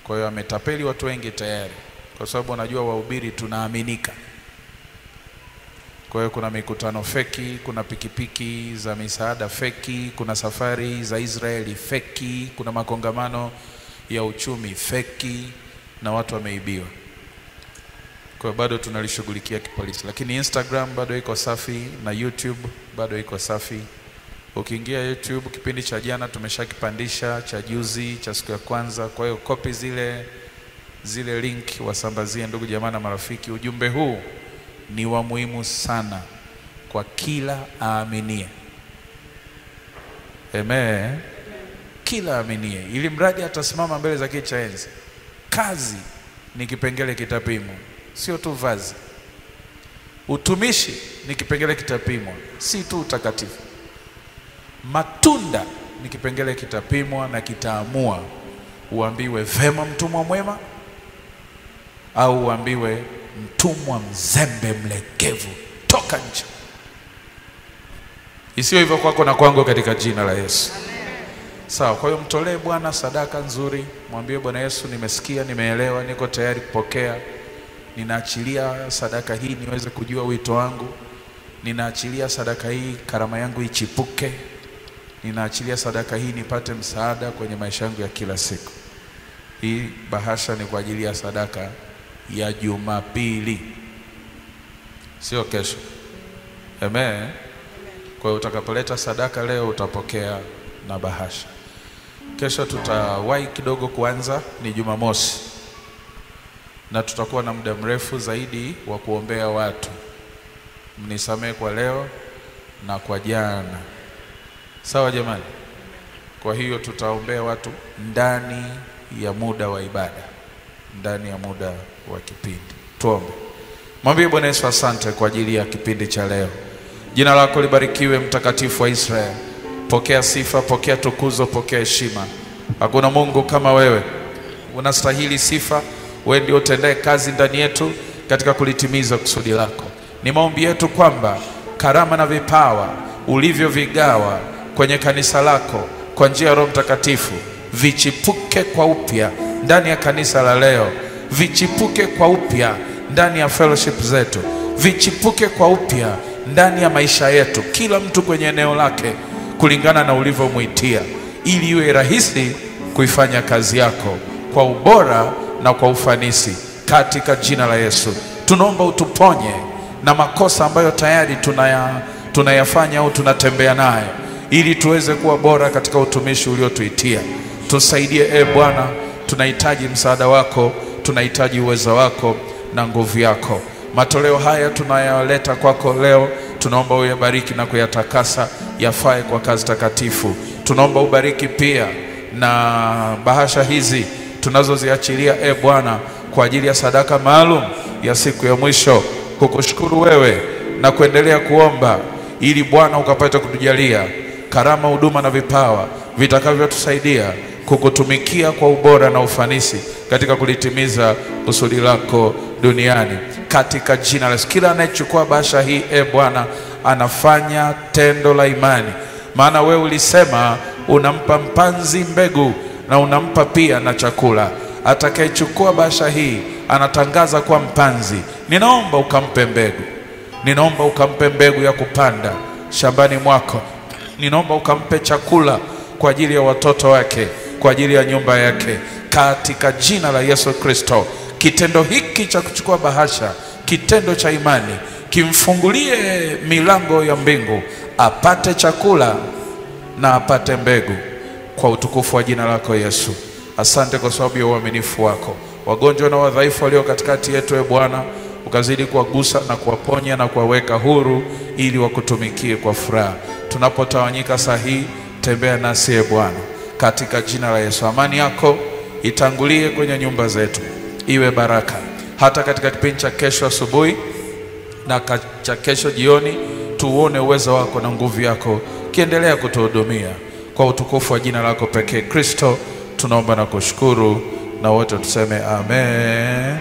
Kwa hiyo ametapeli watu wengi tayari, kwa sababu unajua wahubiri tunaaminika. Kwa hiyo kuna mikutano feki, kuna pikipiki za misaada feki, kuna safari za Israeli feki, kuna makongamano ya uchumi feki, na watu wameibiwa. Kwa bado tunalishughulikia kipolisi, lakini Instagram bado iko safi na YouTube bado iko safi. Ukiingia YouTube, kipindi cha jana tumeshakipandisha, cha juzi, cha siku ya kwanza. Kwa hiyo copy zile link, wasambazie ndugu jamaa na marafiki. Ujumbe huu ni wa muhimu sana kwa kila aaminie. Amen. Kila aaminie, ili mradi atasimama mbele za kiti cha enzi. Kazi ni kipengele kitapimwa, sio tu vazi. Utumishi ni kipengele kitapimwa, si tu utakatifu. Matunda ni kipengele kitapimwa na kitaamua uambiwe vema mtumwa mwema au uambiwe mtumwa mzembe mlegevu, toka nje. Isiwe hivyo kwako na kwangu katika jina la Yesu. Sawa, kwa hiyo mtolee Bwana sadaka nzuri. Mwambie Bwana Yesu, nimesikia, nimeelewa, niko tayari kupokea. Ninaachilia sadaka hii niweze kujua wito wangu. Ninaachilia sadaka hii karama yangu ichipuke. Ninaachilia sadaka hii nipate msaada kwenye maisha yangu ya kila siku. Hii bahasha ni kwa ajili ya sadaka ya Jumapili, sio kesho. Amen. Kwa hiyo utakapoleta sadaka leo utapokea na bahasha. Kesho tutawahi kidogo kuanza, ni Jumamosi, na tutakuwa na muda mrefu zaidi wa kuombea watu. Mnisamehe kwa leo na kwa jana. Sawa jamani? Kwa hiyo tutaombea watu ndani ya muda wa ibada, ndani ya muda wa kipindi. Tuombe. Mwambie Bwana Yesu, asante kwa ajili ya kipindi cha leo. Jina lako libarikiwe, mtakatifu wa Israeli. Pokea sifa, pokea tukuzo, pokea heshima. Hakuna Mungu kama wewe. Unastahili sifa. Wewe ndio utendaye kazi ndani yetu katika kulitimiza kusudi lako. Ni maombi yetu kwamba karama na vipawa ulivyovigawa kwenye kanisa lako kwa njia ya Roho Mtakatifu vichipuke kwa upya ndani ya kanisa la leo. Vichipuke kwa upya ndani ya fellowship zetu. Vichipuke kwa upya ndani ya maisha yetu, kila mtu kwenye eneo lake kulingana na ulivyomuitia, ili iwe rahisi kuifanya kazi yako kwa ubora na kwa ufanisi. Katika jina la Yesu tunaomba utuponye na makosa ambayo tayari tunayafanya au tunatembea nayo, ili tuweze kuwa bora katika utumishi uliotuitia. Tusaidie Bwana, tunahitaji msaada wako, tunahitaji uwezo wako na nguvu yako. Matoleo haya tunayaleta kwako leo, tunaomba uyabariki na kuyatakasa yafae kwa kazi takatifu. Tunaomba ubariki pia na bahasha hizi tunazoziachilia Bwana kwa ajili ya sadaka maalum ya siku ya mwisho, kukushukuru wewe na kuendelea kuomba ili Bwana ukapata kutujalia karama, huduma na vipawa vitakavyotusaidia kukutumikia kwa ubora na ufanisi katika kulitimiza kusudi lako duniani. Katika jina la Yesu, kila anayechukua bahasha hii Bwana anafanya tendo la imani, maana wewe ulisema unampa mpanzi mbegu na unampa pia na chakula. Atakayechukua bahasha hii anatangaza kwa mpanzi. Ninaomba ukampe mbegu, ninaomba ukampe mbegu ya kupanda shambani mwako. Ninaomba ukampe chakula kwa ajili ya watoto wake, kwa ajili ya nyumba yake, katika jina la Yesu Kristo. Kitendo hiki cha kuchukua bahasha, kitendo cha imani, kimfungulie milango ya mbingu, apate chakula na apate mbegu kwa utukufu wa jina lako Yesu. Asante kwa sababu ya uaminifu wako. Wagonjwa na wadhaifu walio katikati yetu Bwana, ukazidi kuwagusa na kuwaponya na kuwaweka huru, ili wakutumikie kwa furaha. Tunapotawanyika sahihi, tembea nasi Bwana, katika jina la Yesu. Amani yako itangulie kwenye nyumba zetu, iwe baraka hata katika kipindi cha kesho asubuhi na cha kesho jioni. Tuone uwezo wako na nguvu yako kiendelea kutuhudumia kwa utukufu wa jina lako pekee Kristo. Tunaomba na kushukuru, na wote tuseme amen.